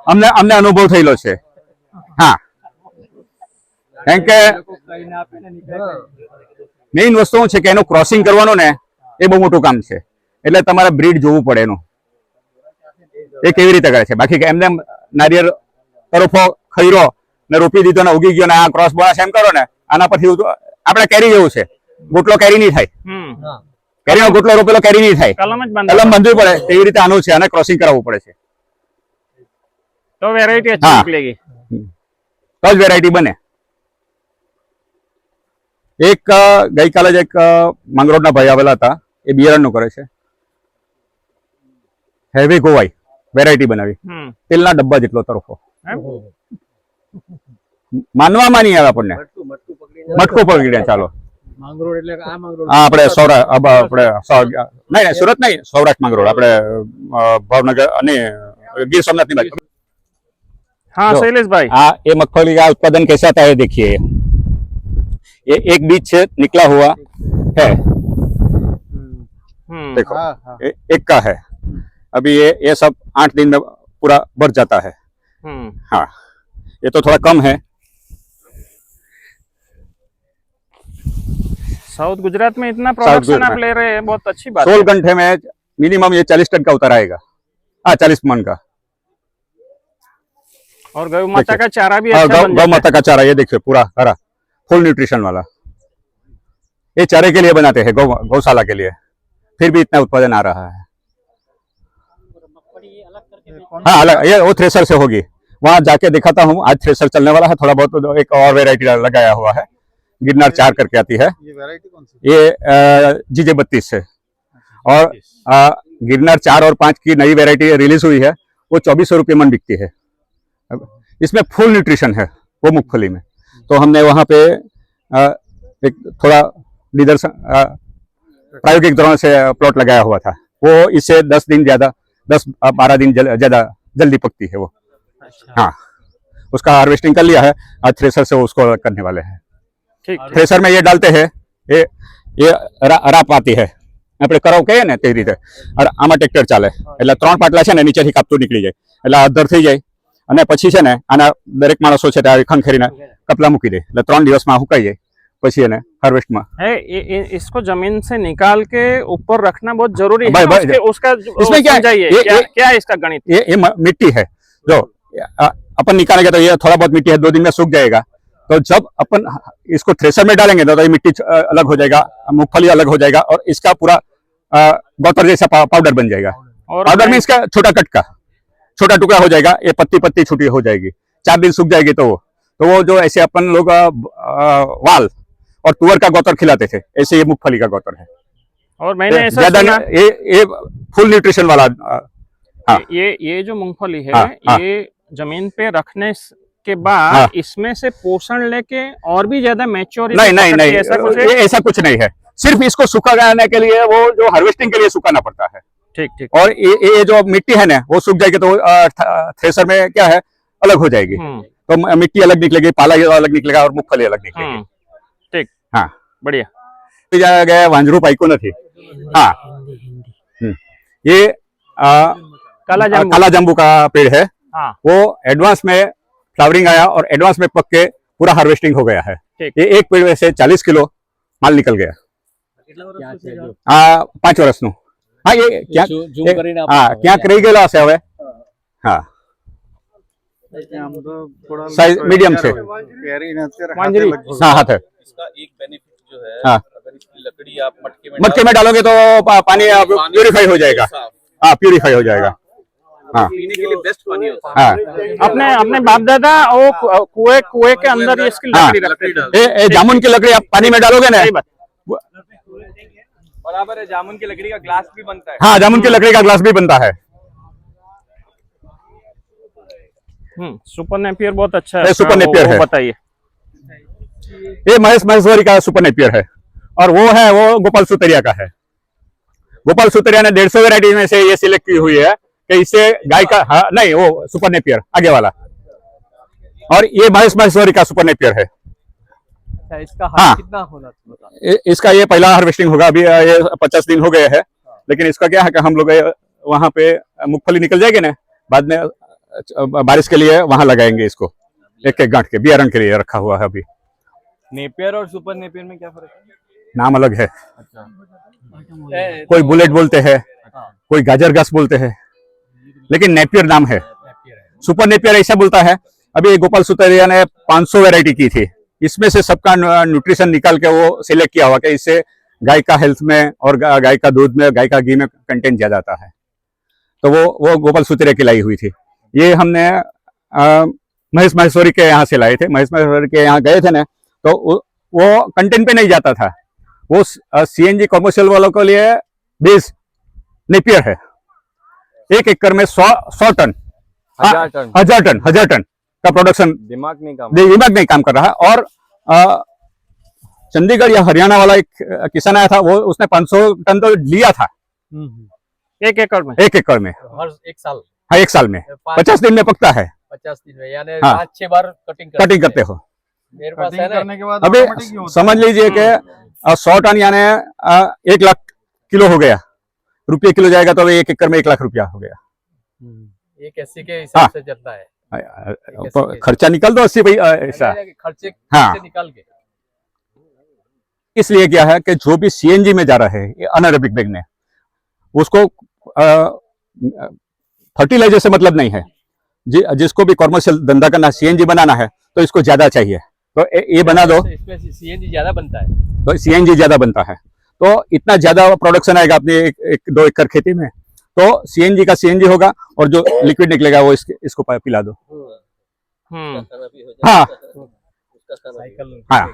અમને અનુભવ થયેલો છે। હા, કેમ કે મેઇન વસ્તુ શું છે કે એનું ક્રોસિંગ કરવાનું ને એ બહુ મોટું કામ છે, એટલે તમારે બ્રીડ જોવું પડે એનું એ કેવી રીતે કરે છે। બાકી એમને નારિયેળ તરફો ખૈરો ને રોપી દીધો ને ઉગી ગયો ને આ ક્રોસ બોનસ એમ કરો ને, આના પરથી આપણે કેરી જેવું છે, ગોટલો કેરી નહીં થાય। કેરીનો ગોટલો રોપેલો કેરી નહીં થાય, કલમ જ કલમ બાંધવી પડે, એવી રીતે આનું છે, આને ક્રોસિંગ કરાવવું પડે છે, તો વેરાયટી अच्छी हाँ। निकलेगी। તો જ વેરાયટી બને। એક ગઈકાલે જ એક માંગરોળના ભાઈ આવેલા હતા, એ બિયારણનું કરે છે, હેવી ગોવાઈ વેરાયટી બનાવી, તેલના ડબ્બા જેટલો તરફો, માનવામાં નહીં આવે આપણને, મટકું પકડીને ચાલો। માંગરોળ એટલે આ માંગરોળ હા, આપણે નહીં સુરત નહીં, સૌરાષ્ટ્ર માંગરોળ, આપણે ભાવનગર અને ગીર સોમનાથની બાજુ। हाँ जो, शैलेश भाई, हाँ, ये मगफली का उत्पादन कैसा आता है देखिए। ये एक बीज से निकला हुआ है, देखो एक का है। अभी ये सब 8 दिन में पूरा बढ़ जाता है। हाँ, ये तो थोड़ा कम है। साउथ गुजरात में इतना प्रोडक्शन आप ले रहे हैं, बहुत अच्छी बात 16 है। घंटे में मिनिमम ये 40 टन का उतर आएगा। 40 मन का। और गौ माता का चारा भी हाँ, अच्छा बन गौ जाता माता का चारा ये देखिए पूरा हरा, फुल न्यूट्रिशन वाला। ये चारे के लिए बनाते हैं, गौशाला के लिए, फिर भी इतना उत्पादन आ रहा है। हाँ, अलग, ये वो थ्रेसर से होगी, वहां जाके दिखाता हूँ। आज थ्रेसर चलने वाला है, थोड़ा बहुत एक और वेरायटी लगाया हुआ है, गिरनार 4 करके आती है। ये वैरायटी कौन सी? ये जीजे 32 से, और गिरनार 4 और 5 की नई वेरायटी रिलीज हुई है, वो 2400 रुपये मन बिकती है। इसमें फुल न्यूट्रिशन है वो मूंगफली में। तो हमने वहाँ पे एक थोड़ा निदर्शन प्रायोगिक दौरान से प्लॉट लगाया हुआ था। वो इससे 10-12 दिन ज्यादा जल्दी पकती है वो। हाँ, उसका हार्वेस्टिंग कर लिया है, आज थ्रेसर से उसको अलग करने वाले हैं। ठीक। थ्रेसर में ये डालते हैं, ये राप आती है, આપણે કરાવ કહીએ ને તે રીતે, આમાં ટ્રેક્ટર ચાલે એટલે 3 પાટલા છે ને નીચેથી કાપતું નીકળી જાય, એટલે અધર થઈ જાય, અને પછી છે ને આના દરેક માણસો છે તે ખંખેરીને કપલા મૂકી દે, એટલે 3 દિવસમાં સુકાઈ જાય, પછી એને હાર્વેસ્ટમાં इसको जमीन से निकाल के ऊपर रखना बहुत जरूरी है। भाई, उसका इसमें क्या है? समझाइए, क्या है इसका गणित? ये मिट्टी है, जो अपन निकालेंगे तो ये थोड़ा बहुत मिट्टी है, 2 दिन में सूख जाएगा। तो जब अपन इसको थ्रेसर में डालेंगे तो ये मिट्टी अलग हो जाएगा, मूंगफली अलग हो जाएगा, और इसका पूरा गौतर जैसा पाउडर बन जाएगा। पाउडर में इसका छोटा कट का छोटा टुकड़ा हो जाएगा, ये पत्ती छुट्टी हो जाएगी, 4 दिन सूख जाएगी। तो वो जो ऐसे अपन लोग वाल और तुअर का गौतर खिलाते थे, ऐसे ये मूंगफली का गौतर है। और मैंने ऐसा ज्यादा सुना, ये फुल न्यूट्रिशन वाला हाँ। ये जो मूंगफली है, हाँ, हाँ। ये जमीन पे रखने के बाद हाँ। इसमें से पोषण लेके और भी ज्यादा मैच्योरिटी नहीं नहीं नहीं, ऐसा कुछ है? ये ऐसा कुछ नहीं है। सिर्फ इसको सुखाने के लिए वो जो हार्वेस्टिंग के लिए सुखाना पड़ता है। ठीक ठीक। और ये जो मिट्टी है ना वो सूख जाएगी तो थ्रेसर में क्या है अलग हो जाएगी। तो मिट्टी अलग निकलेगी, पाला अलग निकलेगा और मूंगफली अलग निकलेगी। ठीक। हाँ बढ़िया। गया वांजरू पाइको नहीं। हाँ ये काला जाम्बू का पेड़ है। हाँ। वो एडवांस में फ्लावरिंग आया और एडवांस में पक के पूरा हार्वेस्टिंग हो गया है। ठीक। ये एक पेड़ में से 40 किलो माल निकल गया। 5 वर्ष નું। હા એ ક્યાંક હા ક્યાંક રહી ગયેલા હશે હવે। હા સાઈઝ મીડિયમ છે। वांजरी हाँ हाथ है। इसका एक बेनिफिट जो है, हाँ। अगर इसकी लकड़ी आप मटके में डालोगे तो पानी प्यूरिफाई हो जाएगा। हाँ प्यूरिफाई हो जाएगा। हाँ पीने के लिए बेस्ट पानी होता है। हाँ अपने बाप दादा वो कुएं के अंदर ही इसकी हाँ। लकड़ी रखते थे। ये जामुन की लकड़ी आप पानी में डालोगे ना। सही बात। बराबर है, जामुन की लकड़ी का ग्लास भी बनता है। हाँ जामुन की लकड़ी का ग्लास भी बनता है। सुपर नेपियर बहुत अच्छा है। ये सुपर नेपियर है। बताइए। ये महेश महेश्वरी का सुपर नेपियर है और वो है वो गोपाल सुतरिया का है। गोपाल सुतरिया ने 150 वैरायटी में से ये सिलेक्ट की हुई है कि इससे गाय का नहीं वो सुपर नेपियर आगे वाला, और ये महेश महेश्वरी का सुपर नेपियर है। इसका हाँ। कितना होना बता। इसका ये पहला हार्वेस्टिंग होगा। अभी ये 50 दिन हो गए हैं, लेकिन इसका क्या है कि हम लोग वहां पे मूंगफली निकल जाएगी ना, बाद में बारिश के लिए वहां लगाएंगे इसको। एक एक गांठ के बियारण के लिए रखा हुआ है अभी। नेपियर और सुपर नेपियर में क्या फर्क है? नाम अलग है। कोई बुलेट बोलते हैं, कोई गाजर घास बोलते हैं, लेकिन नेपियर नाम है। सुपर नेपियर ऐसा बोलता है। अभी गोपाल सुतरिया ने 500 वैरायटी की थी, इसमें से सबका न्यूट्रिशन निकाल के वो सिलेक्ट किया हुआ कि इससे गाय का हेल्थ में और गाय का दूध में, गाय का घी में कंटेंट ज्यादा आता है। तो वो गोपाल सुतरिया की लाई हुई थी। ये हमने महेश महेश्वरी के यहाँ से लाए थे। महेश महेश्वरी के यहाँ गए थे ना, तो वो कंटेंट पे नहीं जाता था। वो सीएनजी कमर्शियल वालों के लिए बेस नेपियर है। 1 एकड़ में 100 टन 1000 टन का प्रोडक्शन। दिमाग नहीं काम कर रहा है। और चंडीगढ़ या हरियाणा वाला एक किसान आया था, वो उसने 500 टन तो लिया था 1 एकड़ में। 1 एकड़ में। हर एक साल हाँ 1 साल में 50 दिन में पकता है। 50 दिन में यानी हाँ। 5-6 बार कटिंग करते हो। मेरे पास है ना। के बाद अभी समझ लीजिए कि 100 टन यानी 1 लाख किलो हो गया। रुपये किलो जाएगा तो 1 एकड़ में 1 लाख रुपया हो गया। ये कैसे के हिसाब से चलता है? खर्चा निकल दो 80 भाई ऐसा। खर्चे हाँ। निकाल के। इसलिए क्या है कि जो भी सीएनजी में जा रहे हैं अनारोबिक बैग ने, उसको फर्टिलाइजर से मतलब नहीं है। जिसको भी कॉमर्शियल धंधा करना, सीएनजी बनाना है तो इसको ज्यादा चाहिए, तो ये बना दो। इसमें सीएनजी ज्यादा बनता है। तो सीएनजी ज्यादा बनता है, तो इतना ज्यादा प्रोडक्शन आएगा अपने 1-2 एकड़ खेती में। तो सीएनजी का सीएनजी होगा और जो लिक्विड निकलेगा वो इसको पिला दो। हाँ हाँ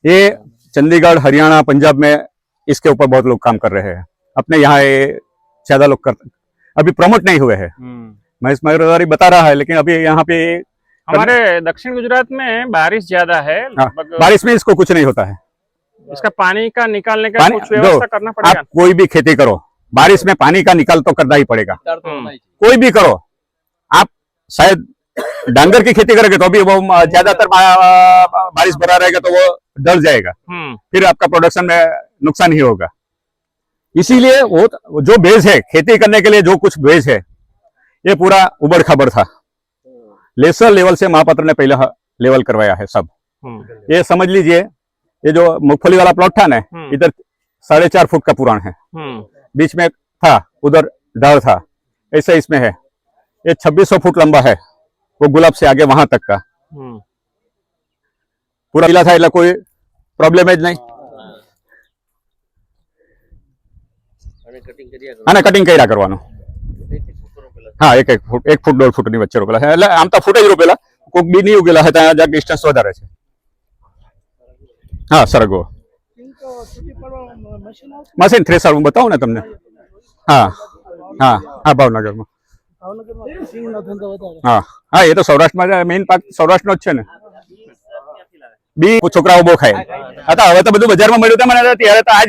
ये चंडीगढ़, हरियाणा, पंजाब में इसके ऊपर बहुत लोग काम कर रहे हैं। अपने यहाँ ये ज्यादा लोग अभी प्रमोट नहीं हुए हैं। महेश महेश्वरी बता रहा है, लेकिन अभी यहाँ पे हमारे दक्षिण गुजरात में बारिश ज्यादा है। बारिश में इसको कुछ नहीं होता है। इसका पानी का निकालने का कुछ व्यवस्था करना पड़ेगा। आप कोई भी खेती करो, बारिश में पानी का निकाल तो करना ही पड़ेगा। कोई भी करो। आप शायद डांगर की खेती करोगे तो अभी वो ज्यादातर बारिश भरा रहेगा तो वो डल जाएगा, फिर आपका प्रोडक्शन में नुकसान ही होगा। इसीलिए वो जो बेस है खेती करने के लिए, जो कुछ बेस है, ये पूरा उबड़ खाबड़ था। लेसर लेवल से महापात्र ने पहले लेवल करवाया है सब। ये समझ लीजिए, ये जो मूंगफली वाला प्लॉट था ना, इधर 4.5 फुट का पुरान है, बीच में था, उधर डाल था, ऐसा इसमें है। ये 2600 फुट लंबा है, वो गुलाब से आगे वहां तक का पूरा मिला था। એટલે કોઈ પ્રોબ્લેમ જ નહીં। આને કટિંગ કર્યા કરવાનું। હા 1 ફૂટ 1.5 ફૂટની વચ્ચે રોપેલા છે। એટલે આમ તો ફૂટ જ રોપેલા, કોક બી નહીં ઉગેલા છે, ત્યાં જ્યાં ડિસ્ટન્સ વધારે છે। હા સરગવો મશીન થ્રેસર હું બતાવું ને તમને। હા હા હા ભાવનગરમાં ભાવનગરમાં સિંગનો ધંધો વધારે. હા હા, એ તો સૌરાષ્ટ્રમાં મેઇન પાક સૌરાષ્ટ્રનો જ છે ને. બી છોકરાઓ બહુ ખાય હતા. હવે તો બધું બજારમાં મળ્યું હતું મને, ત્યારે તો આજ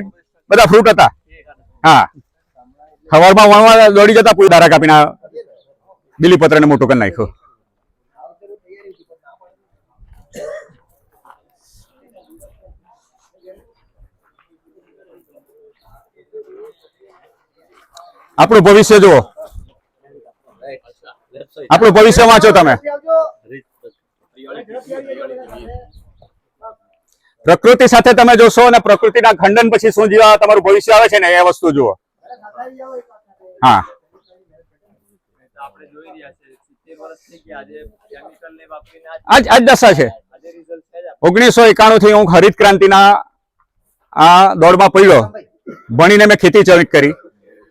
બધા ફ્રૂટ હતા. હા, સવારમાં વણવા દોડી જતા, પૂરી દારા કાપીને બીલીપત્રને મોટું કરી નાખ્યું. આપણું ભવિષ્ય જુઓ, આપણું ભવિષ્ય વાંચો તમે. પ્રકૃતિ સાથે તમે જોશો અને પ્રકૃતિના ખંડન પછી શું જીવા તમારું ભવિષ્ય આવે છે ને, એ વસ્તુ જુઓ. હા, આજ દશા છે. 1991 થી હું હરિત ક્રાંતિના આ દોડમાં પડ્યો. ભણીને મેં ખેતી ચાલુ કરી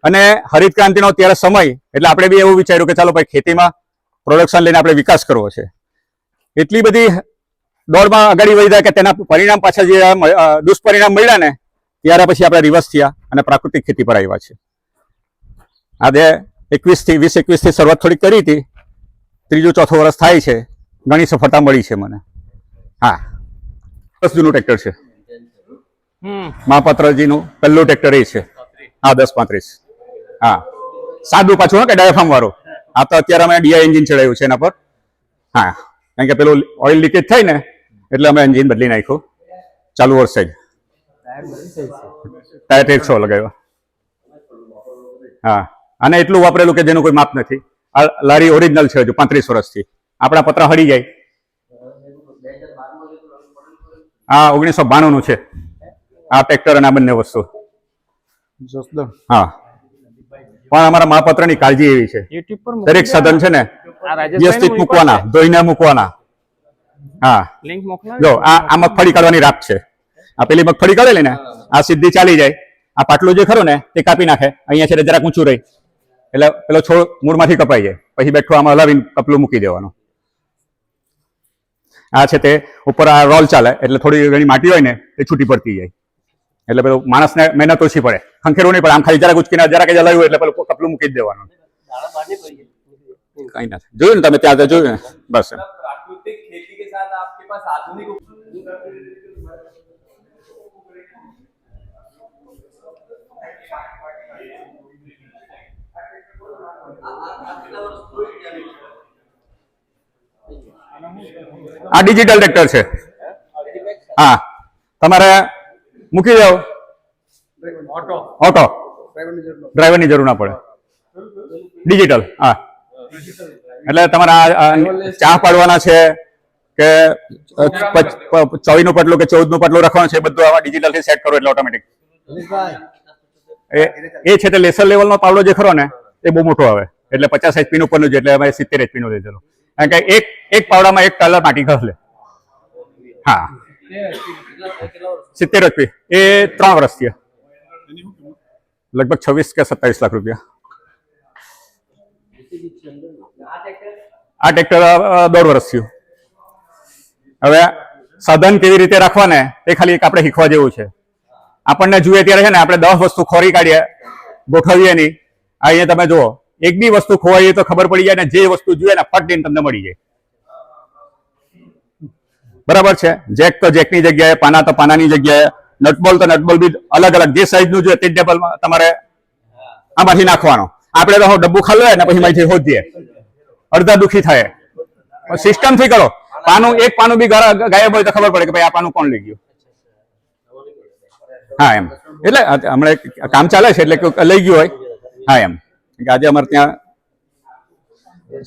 અને હરિત ક્રાંતિનો ત્યારે સમય એટલે આપણે બી એવું વિચાર્યું કે ચાલો ભાઈ ખેતીમાં પ્રોડક્શન લઈને આપણે વિકાસ કરવો છે. એટલી બધી દોડમાં આગળ વધ્યા કે તેના પરિણામ પાછા જે દુષ્પરિણામ મળ્યા ને, ત્યારે પછી આપણે રિવર્સ થયા અને પ્રાકૃતિક ખેતી પર આવ્યા છે. આજે 20-21 થી શરૂઆત થોડી કરી હતી, ત્રીજું ચોથું વર્ષ થાય છે. ઘણી સફળતા મળી છે મને. હા, 10 જૂનું ટ્રેક્ટર છે. મહાપાત્રજીનું પહેલું ટ્રેક્ટર એ છે. હા, 1035. હા, સાદું પાછું કે ડાયાફાર્મ વાળું. આ તો અત્યારે અમે ડીઆઈ એન્જિન ચડાવ્યું છે એના પર. હા, કારણ કે પેલું ઓઇલ લીકેજ થાય ને, એટલે અમે એન્જિન બદલી નાખ્યું ચાલુ વર્ષે જ. ટાયર 100 લગાવ્યો. હા, અને એટલું વાપરેલું કે જેનું કોઈ માપ નથી. આ લારી ઓરિજિનલ છે, હજુ 35 વર્ષથી. આપણા પતરા હળી જાય. હા, 1992 નું છે આ ટ્રેક્ટર અને આ બંને વસ્તુ. હા, પણ અમારા મહાપત્રની કાળજી એવી છે, યુટ્યુબ પર દરેક સાધન છે ને વ્યવસ્થિત મૂકવાના, ધોઈને મૂકવાના. હા, લિંક મોકલા. જો આ મગફળી કાઢવાની રાખ છે. આ પેલી મગફળી કાઢેલી ને, આ સીધી ચાલી જાય. આ પાટલું જે ખરું ને તે કાપી નાખે. અહીંયા છે જરાક ઊંચું રહી એટલે પેલો છોડ મૂળમાંથી કપાઈ જાય. પછી બેઠું આમાં હલાવીને કપલું મૂકી દેવાનું. આ છે તે ઉપર આ રોલ ચાલે એટલે થોડી ઘણી માટી હોય ને એ છૂટી પડતી જાય. એટલે પેલું માણસને મહેનત ઓછી પડે, ખંખેરવું નહીં પડે. આમ ખાલી જરાક ઉચકીને જરાક જ હલાવ્યું એટલે પેલું કપલું મૂકી જ દેવાનું. કઈ નથી જોયું ને તમે, ત્યાં જોયું ને, બસ. प्राकृतिक खेती के साथ आपके पास आधुनिक આ ડિજિટલ ટ્રેક્ટર છે. હા, તમારે મૂકી જાઓ ઓટો, ડ્રાઈવરની જરૂર ના પડે. ડિજિટલ. હા, એટલે તમારે ચા પાડવાના છે કે 24 નું પટલું કે 14 નું પટલું રાખવાનું છે, બધું આવા ડિજિટલ થી સેટ કરો એટલે ઓટોમેટિક. એ છે તે લેસર લેવલ નો પાવડો જે ખરો ને એ બહુ મોટો આવે, એટલે 50 HP નું ઉપરનું છે, એટલે અમે 70 HP નું લીધેલું. કારણ કે એક પાવડામાં 1 ટાલર માટી ખસલે. હા, 70 HP. એ 3 વર્ષ થયા, લગભગ 26 કે 27 લાખ રૂપિયા. આ ટ્રેક્ટર 1.5 વર્ષ થયું. હવે સાધન કેવી રીતે રાખવા ને એ ખાલી એક આપણે શીખવા જેવું છે. આપણને જોઈએ ત્યારે છે ને આપણે 10 વસ્તુ ખોરી કાઢીએ, ગોઠવીએ નહીં. અહીંયા તમે જુઓ, એક બી વસ્તુ ખોવાઈએ તો ખબર પડી જાય ને, જે વસ્તુ જોઈએ ને ફટ દઈને તમને મળી જાય. બરાબર છે. જેક તો જેકની જગ્યાએ, પાના તો પાનાની જગ્યાએ, નટબોલ તો નટબોલ બી અલગ અલગ જે સાઈઝનું જોઈએ તે ટેબલમાં તમારે આમાંથી નાખવાનો. આપણે તો ડબ્બુ ખાલી ને પછી માહિતી હોતીએ, અડધા દુખી થાય. સિસ્ટમ થી કરો. પાનું એક પાનું બી ગાયબ હોય તો ખબર પડે કે ભાઈ આ પાનું કોણ લઈ ગયું. હા, એમ. એટલે હમણાં કામ ચાલે છે એટલે લઈ ગયું હોય. હા, એમ. આજે અમારે ત્યાં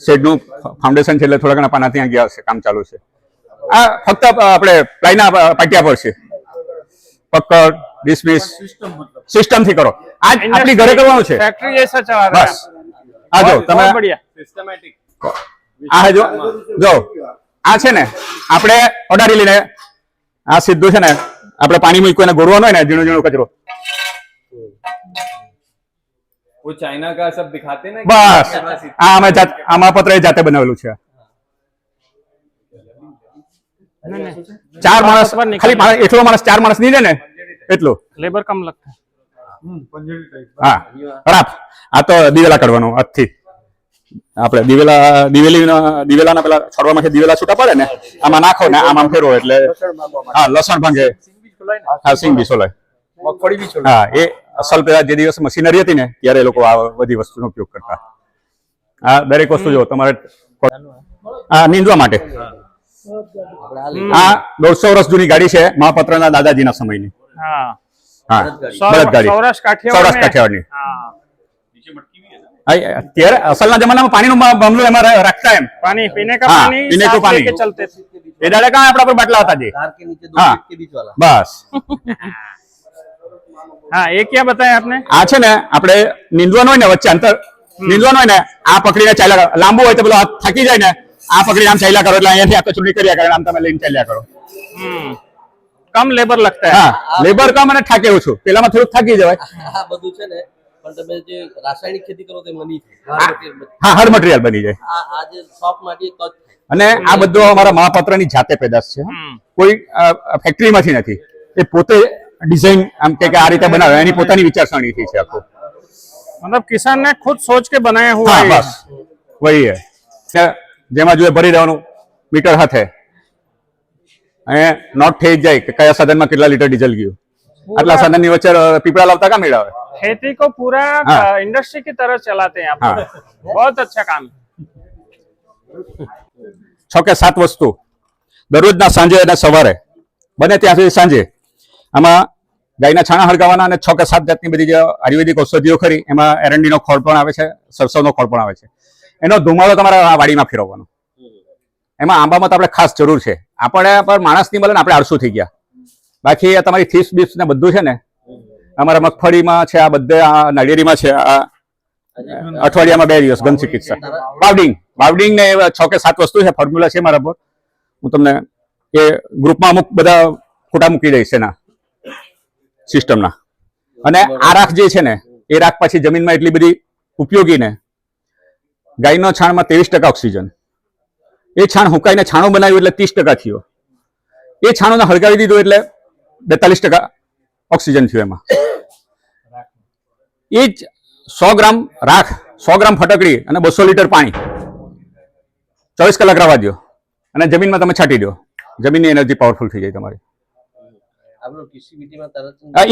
શેડનું ફાઉન્ડેશન છે એટલે થોડા ઘણા પાના ત્યાં ગયા હશે, કામ ચાલુ છે. આ ફક્ત આપણે પ્લાયના પાટિયા પર છે. પકડ ડિસમિસ સિસ્ટમ થી કરો. આ આપણી ઘરે કરવાનું છે. फैक्ट्री जैसा चला रहा है. બસ આ જો તમે बहुत बढ़िया. सिस्टमैटिक આ જો આ છે ને આપણે ઓડારી લઈને આ સીધું છે ને આપણે પાણી મૂક્યું અને ગોળવાનો હોય ને ઝીણો ઝીણો કચરો, वो चाइना का सब दिखाते हैं ना બસ આ અમે આમાં પત્ર જાતે બનાવેલું છે. 4 માણસ ખાલી એટલો માણસ 4 માણસ નહીં ને એટલું लेबर कम लगता है. હા. ખરાબ. આ તો દિવેલા કાઢવાનું આજથી આપણે દિવેલાના પેલા છોડવામાંથી દિવેલા છૂટા પડે ને આમાં નાખો ને આમ ફેરવો એટલે હા લસણ ભાંગે હા સિંગ બી સોલાય મગફળી भी छोड़ હા એ અસલ પેલા જે દિવસ મશીનરી હતી ને ત્યારે એ લોકો આ બધી વસ્તુનો ઉપયોગ કરતા. આ દરેક વસ્તુ જો તમારે આ નીંદવા માટે આ 150 વર્ષ જૂની ગાડી છે મહાપત્રના દાદાજીના સમયની. हाँ હા બળદગાડી सौराष्ट्र સૌરાષ્ટ્ર काठियावाड़ में કાઠિયાવાડની. हाँ ત્યારે અસલના જમાનામાં પાણીનું બમલું એમાં રાખતા એમ पानी पीने का हाँ, पानी पीने को साथ पानी। लेके चलते थे. એ દાડે કાં આપણા પર બાટલા હતા જે कार के नीचे 2 हाँ। फीट के बीच वाला બસ हाँ ये क्या बताया आपने? આ છે ને આપણે નીંદવાનું હોય ને વચ્ચે અંતર નીંદવાનું હોય ને આ પકડીને ચાલ્યા કરો. લાંબુ હોય તો પેલો હાથ થાકી જાય ને આ પકડીને આમ ચાલ્યા કરો એટલે અહીંયાથી આ તો ચૂંટણી કર્યા કરે આમ તમે લઈને ચાલ્યા કરો. कम लेबर लगता है. હા લેબર કામ અને થાકે ઓછું પેલામાં થોડુંક થાકી જવાય. આ બધું છે ને પણ તમે જે રાસાયણિક ખેતી કરો તે મની હા હર મટીરિયલ બની જાય આ જે સોફ્ટ માટી તો જ થાય. અને આ બધું અમારા મહાપાત્રની જાતે પેદાશ છે. કોઈ ફેક્ટરીમાંથી નથી. એ પોતે ડિઝાઇન આમ કે આ રીતે બનાવે એની પોતાની વિચારસરણીથી છે આખું. मतलब किसान ने खुद सोच के बनाया हुआ હા है. બસ વહી હે કે જેમાં જોઈએ ભરી દેવાનું મીટર હાથે અને નોટ થઈ જ જાય કે કયા સાધનમાં કેટલા લીટર ડીઝલ ગયું. આટલા સાધનની વચ્ચે પીપળા લાવતા કામ મેળવે. खेती को पूरा हाँ। इंडस्ट्री की तरह चलाते हैं आप. हाँ। बहुत अच्छा काम है. 6 કે 7 વસ્તુ દરરોજના સાંજે અને સવારે બને ત્યાં સુધી સાંજે આમાં ગાયના છાણા હળગાવવાના અને 6 કે 7 જાતની બધી જે આયુર્વેદિક ઔષધિઓ ખરી એમાં એરંડીનો ખોળ પણ આવે છે સરસવનો ખોળ પણ આવે છે. એનો ધુમાડો તમારે આ વાડીમાં ફેરવવાનો. એમાં આંબામાં તો આપણે ખાસ જરૂર છે. આપણે પર માણસ નહીં મળે ને આપણે આળસુ થઈ ગયા. બાકી આ તમારી ફીસ બીસ ને બધું છે ને અમારા મગફળીમાં છે આ બધે આ નાળિયેરીમાં છે આ અઠવાડિયામાં 2 દિવસ ગન ચિકિત્સા બાવડિંગ ને 6 કે 7 વસ્તુ છે ફોર્મ્યુલા છે મારા પર હું તમને એ ગ્રુપમાં અમુક બધા ફોટા મૂકી દઈશ એના સિસ્ટમના. અને આ રાખ જે છે ને એ રાખ પછી જમીનમાં એટલી બધી ઉપયોગી ને ગાયનો છાણમાં 23% ઓક્સિજન. એ છાણ હુકાઈને છાણું બનાવ્યું એટલે 30% થયો. એ છાણુંને હળગાવી દીધું એટલે 42% ઓક્સિજન થયું એમાં. એ જ 100 ગ્રામ રાખ 100 ગ્રામ ફટકડી અને 200 લીટર પાણી 24 કલાક રહેવા દો અને જમીનમાં તમે છાંટી દો. જમીનની એનર્જી પાવરફુલ થઈ જાય તમારી. આપણો TCBT માં તરત જ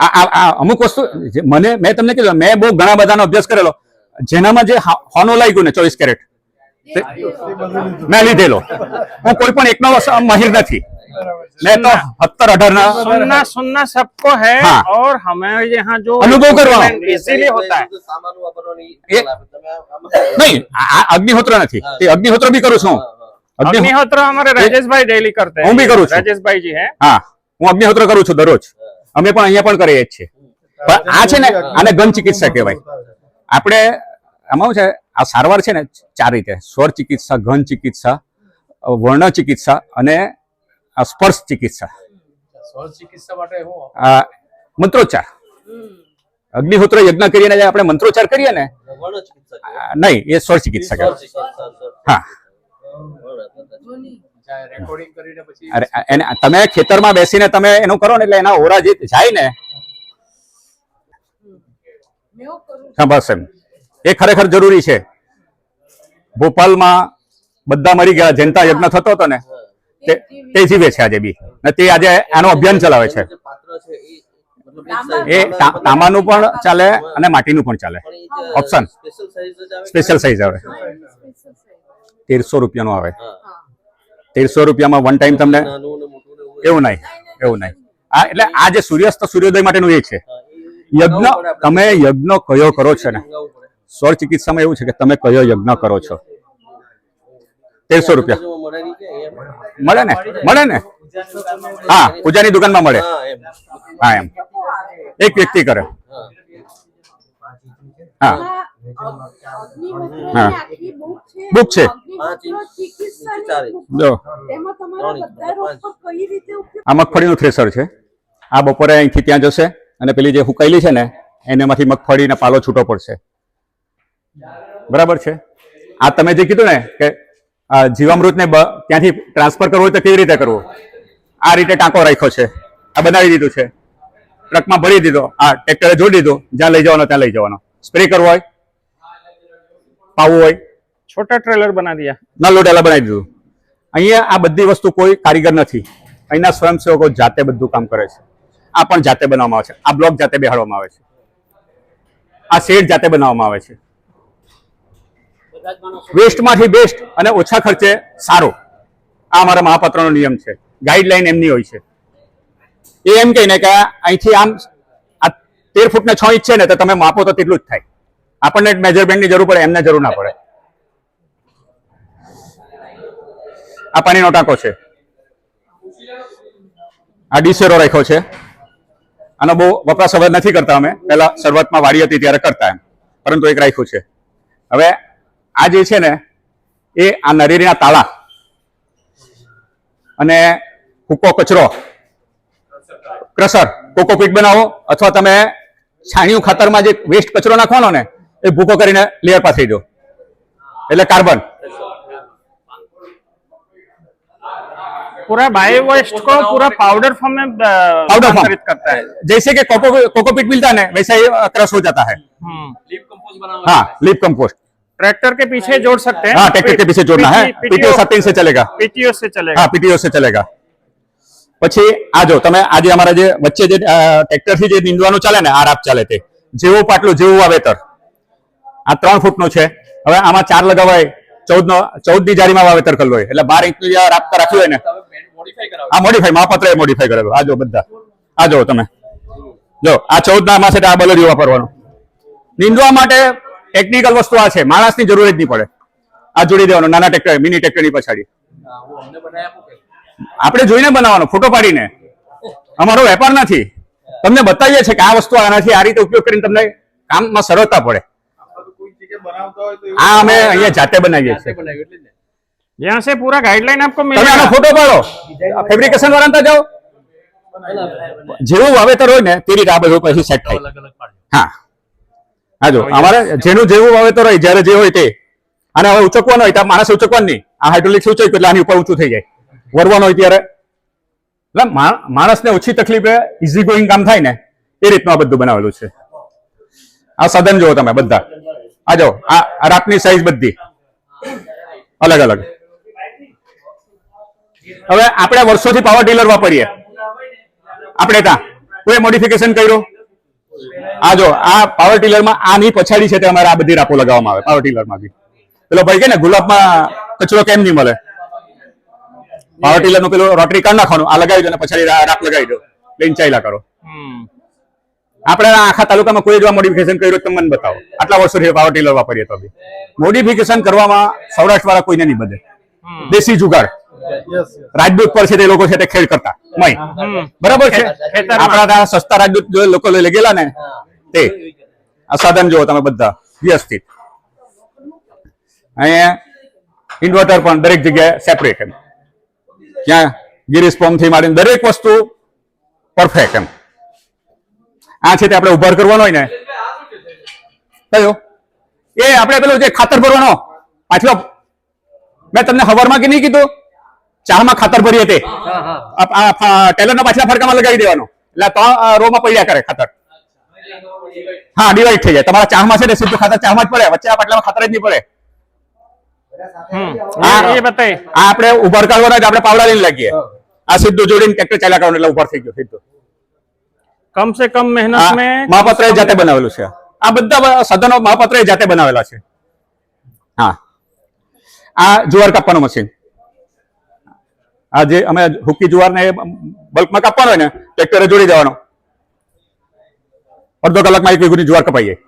આ આ અમુક વસ્તુ મેં તમને કીધું મેં બહુ ઘણા બધાનો અભ્યાસ કરેલો જેનામાં જે હોનું લાગ્યું ને 24 કેરેટ મેં લીધેલો. હું કોઈ પણ એકનો માહિર નથી. मैं तो 17-18 ना सुनना सबको है. हाँ। और हमारे यहाँ जो अनुभव करवाओ। इजीली होता है. સામાન વાપરવાની એ નહીં આ અગ્નિહોત્ર નથી તે અગ્નિહોત્ર બી કરું છું अग्निहोत्र हमारे राजेश भाई डेली करते हैं. હું બી કરું છું. राजेश भाई जी है. હા હું અગ્નિહોત્ર કરું છું દરરોજ. અમે પણ અહીંયા પણ કરીએ જ છે. પણ આ છે ને આને ગન ચિકિત્સા કહેવાય. આપણે આમાં શું છે આ સારવાર છે ને 4 રીતે સ્વર ચિકિત્સા ઘન ચિકિત્સા વર્ણ ચિકિત્સા અને આ સ્પર્શ ચિકિત્સા. સ્વર ચિકિત્સા માટે હું આ મંત્રોચ્ચાર અગ્નિહોત્ર યજ્ઞ કરીને જે આપણે મંત્રોચ્ચાર કરીએ ને વર્ણ ચિકિત્સા નહીં એ સ્વર ચિકિત્સા કહેવાય. હા રેકોર્ડિંગ કરીને પછી અરે એને તમે ખેતરમાં બેસીને તમે એનું કરો ને એટલે એના ઓરા જે જાય ને હા બસ એમ એ ખરેખર જરૂરી છે. ભોપાલમાં બધા મરી ગયા જનતા યજ્ઞ થતો હતો ને તે જીવે છે આજે બી ને તે આજે આનો અભિયાન ચલાવે છે. જે પાત્ર છે એ મતલબ એક size એ તાંબાનું પણ ચાલે અને માટીનું પણ ચાલે. પણ એ જે ઓપ્શન સ્પેશિયલ સાઈઝ જ આવે સ્પેશિયલ સાઈઝ આવે 1300 રૂપિયાનું આવે. હા 1300 રૂપિયામાં વન ટાઈમ તમને નાનું ને મોટું ને એવું નહીં આ એટલે આ જે સૂર્યાસ્ત સૂર્યોદય માટેનું એ છે. યજ્ઞ તમે યજ્ઞ કયો કરો છો ને સ્વર ચિકિત્સામાં એવું છે કે તમે કયો યજ્ઞ કરો છો 1300 રૂપિયા જો મળે નહીં કે એમ મળે ને હા પૂજાની દુકાનમાં મળે. હા એમ હા એમ એક વ્યક્તિ કરે. હા હા બુક છે 5 ઇંચ નીચે 4 ઇંચ જો 3 ઇંચ 5 આ મગફળીનું થ્રેસર છે. આ બપોરે અહીંથી ત્યાં જશે અને પેલી જે હુકાયેલી છે ને એનામાંથી મગફળીને પાલો છૂટો પડશે. બરાબર છે. આ તમે જે કીધું ને કે જીવામૃતને ત્યાંથી ટ્રાન્સફર કરવું હોય તો કેવી રીતે કરવું આ રીતે ટાંકો રાખ્યો છે આ બનાવી દીધું છે ટ્રકમાં ભરી દીધો આ ટ્રેક્ટરે જોડી દીધું જ્યાં લઈ જવાનો ત્યાં લઈ જવાનો. સ્પ્રે કરવો હોય પાવું હોય छोटा ट्रेलर बना दिया। નાનો ટેલા બનાવી દીધું. અહીંયા આ બધી વસ્તુ કોઈ કારીગર નથી, અહીંના સ્વયંસેવકો જાતે બધું કામ કરે છે. આ પણ જાતે બનાવવામાં આવે છે, આ બ્લોક જાતે બેહાડવામાં આવે છે, આ શેડ જાતે બનાવવામાં આવે છે. વેસ્ટમાંથી બેસ્ટ અને ઓછા ખર્ચે સારું, આ અમારા મહાપાત્રનો નિયમ છે. ગાઈડલાઈન એમની હોય છે. એ એમ કહીને કે અહીંથી આમ આ 13 ફૂટ ને 6 ઇંચ છે ને, તો તમે માપો તો તેટલું જ થાય. આપણને મેજરમેન્ટની જરૂર પડે, એમને જરૂર ના પડે. આ પાણીનો ટાંકો છે, આ ડીસેરો રાખ્યો છે. આનો બહુ વપરાશ હવે નથી કરતા અમે, પહેલા શરૂઆતમાં વાડી હતી ત્યારે કરતા એમ, પરંતુ એક રાખ્યું છે. હવે આ જે છે ને એ આ નરેરીના તાળા અને સૂકો કચરો, ક્રશર, કોકોપીટ બનાવો અથવા તમે છાણિયું ખાતરમાં જે વેસ્ટ કચરો નાખવાનો ને એ ભૂકો કરીને લેયર પાસ થઈ દો, એટલે કાર્બન. पूरा बायो वेस्ट को पूरा पाउडर फॉर्म में पाउडर रूपांतरित करता है। जैसे कि कोकोपीट मिलता है ना, वैसा ही क्रश हो जाता है. लीफ कंपोस्ट बना हुआ हाँ, लीफ कंपोस्ट. ट्रैक्टर के पीछे जोड़ सकते हैं। हाँ, ट्रैक्टर के पीछे जोड़ना है. पीटीओ 7 से चलेगा. पीटीओ से चलेगा। हाँ, पीटीओ से चलेगा. પછી આ જો તમે આજે અમારા જે વચ્ચે જે ટ્રેક્ટરથી જે નીંદવાનું ચાલે ને, આ રાપ ચાલે તે જેવું પાટલું જેવું વાવેતર આ 3 ફૂટનું છે. હવે આમાં 4 લગાવાય, 14 ની જારીમાં વાવેતર કરવું હોય એટલે 12 ઇંચનું જે રાપતા રાખ્યું હોય ને, मॉडिफाई करा આ મોડિફાઈ મહાપાત્રએ મોડિફાઈ કરેલું. આ જો બધા આ જો તમે જો આ 14 ના માસે આ બલરીઓ વાપરવાનો. નીંદવા માટે ટેકનિકલ વસ્તુ આ છે, માણસની જરૂર જ નહીં પડે. આ જોડી દેવાનો નાના ટ્રેક્ટર, મિની ટ્રેક્ટરની પછાડી. वो हमने बनाया आपको આપણે જોઈને બનાવવાનો, ફોટો પાડીને. અમારો વેપાર નથી, તમને બતાવીએ છે કે આ વસ્તુ આનાથી આ રીતે ઉપયોગ કરીને તમને કામમાં સરળતા પડે. આ અમે અહીંયા જાતે બનાવીએ છીએ. बनाया એટલે જ ને यहाँ से पूरा गाइडलाइन आपको તમે આનો मिलेगा। ફોટો પાડો, ફેબ્રિકેશન વાળા જાઓ, જેવું વાવેતર હોય ને તે રીતે આ બધું પછી સેટ થાય. अलग अलग पार्ट હા હા જો અમારે જેનું જેવું વાવેતર હોય, જ્યારે જે હોય તે. અને હવે ઉચકવાનું હોય તો માણસ ઉચકવાનું નહીં, આ હાઇડ્રોલિક્સ ઉચક્યું એટલે આની ઉપર ઊંચું થઈ જાય. વરવાનું હોય ત્યારે એટલે માણસને ઓછી તકલીફે ઇઝી ગોઈંગ કામ થાય ને એ રીતનું આ બધું બનાવેલું છે. આ સાધન જુઓ તમે બધા, આ જો આ રાપની સાઈઝ બધી અલગ અલગ. હવે આપણે વર્ષોથી પાવર ટીલર વાપરીએ, આપણે ત્યાં કોઈ મોડિફિકેશન કર્યું. આ જો આ પાવર ટીલરમાં આની પછાડી છે તે અમારે આ બધી રાપો લગાવવામાં આવે પાવર ટીલરમાં બી. પેલો ભાઈ કે ને ગુલાબમાં કચરો કેમ નહીં મળે, પાવર ટીલર નું પેલું રોટરી કાઢ નાખવાનું, આ લગાવી દો અને પછાડી રાપ લગાવી દો, લઈને ચાલ્યા કરો. આપણે આખા તાલુકામાં કોઈ જ મોડિફિકેશન કર્યું તમે મને બતાવો. આટલા વર્ષોથી પાવર ટીલર વાપરીએ તો બી મોડિફિકેશન કરવામાં સૌરાષ્ટ્ર વાળા કોઈને નહીં બધે. દેશી જુગાડ રાજદૂત પર છે તે લોકો છે તે ખેડ કરતા મય બરાબર છે. આપણા ત્યાં સસ્તા રાજદૂત જો લોકો લઈ ગયેલા ને તે આ સાધન જુઓ તમે બધા વ્યવસ્થિત. અહીંયા ઇન્વર્ટર પણ દરેક જગ્યાએ સેપરેટ એમ, ત્યાં ગિરીશ પંપ થી માંડીને દરેક વસ્તુ પરફેક્ટ એમ. આ છે તે આપણે ઉભાર કરવાનો હોય ને કયો એ આપણે પેલો જે ખાતર ભરવાનો પાછલો મેં તમને હવારમાં કે નહીં કીધું, ચામાં ખાતર ભરીએ તે ટેલરના પાછલા ફરકામાં લગાવી દેવાનો એટલે 3 રોમાં પડ્યા કરે ખાતર. હા, ડિવાઈડ થઈ જાય. તમારા ચામાં છે ને સીધું ખાતર ચામાં જ પડે, વચ્ચે આ પાટલામાં ખાતર જ નહીં પડે. ये बताइए। આ આપણે ઉભાર કાઢવાનો આપણે પાવડા લઈને લાગીએ, આ સીધું જોડીને ટ્રેક્ટર ચાલ્યા કરવાનું એટલે ઉભાર થઈ ગયો સીધું. कम से कम मेहनत में મહાપાત્રએ જાતે બનાવેલું છે. આ બધા સાધનો મહાપાત્રએ જાતે બનાવેલા છે. હા, આ જુવાર કાપવાનું મશીન, આ જે અમે હુકી જુવારને બલ્કમાં કાપવાનો હોય ને ટ્રેક્ટરે જોડી દેવાનો, અડધો કલાકમાં 1 વીઘુની જુવાર કપાઈ જાય.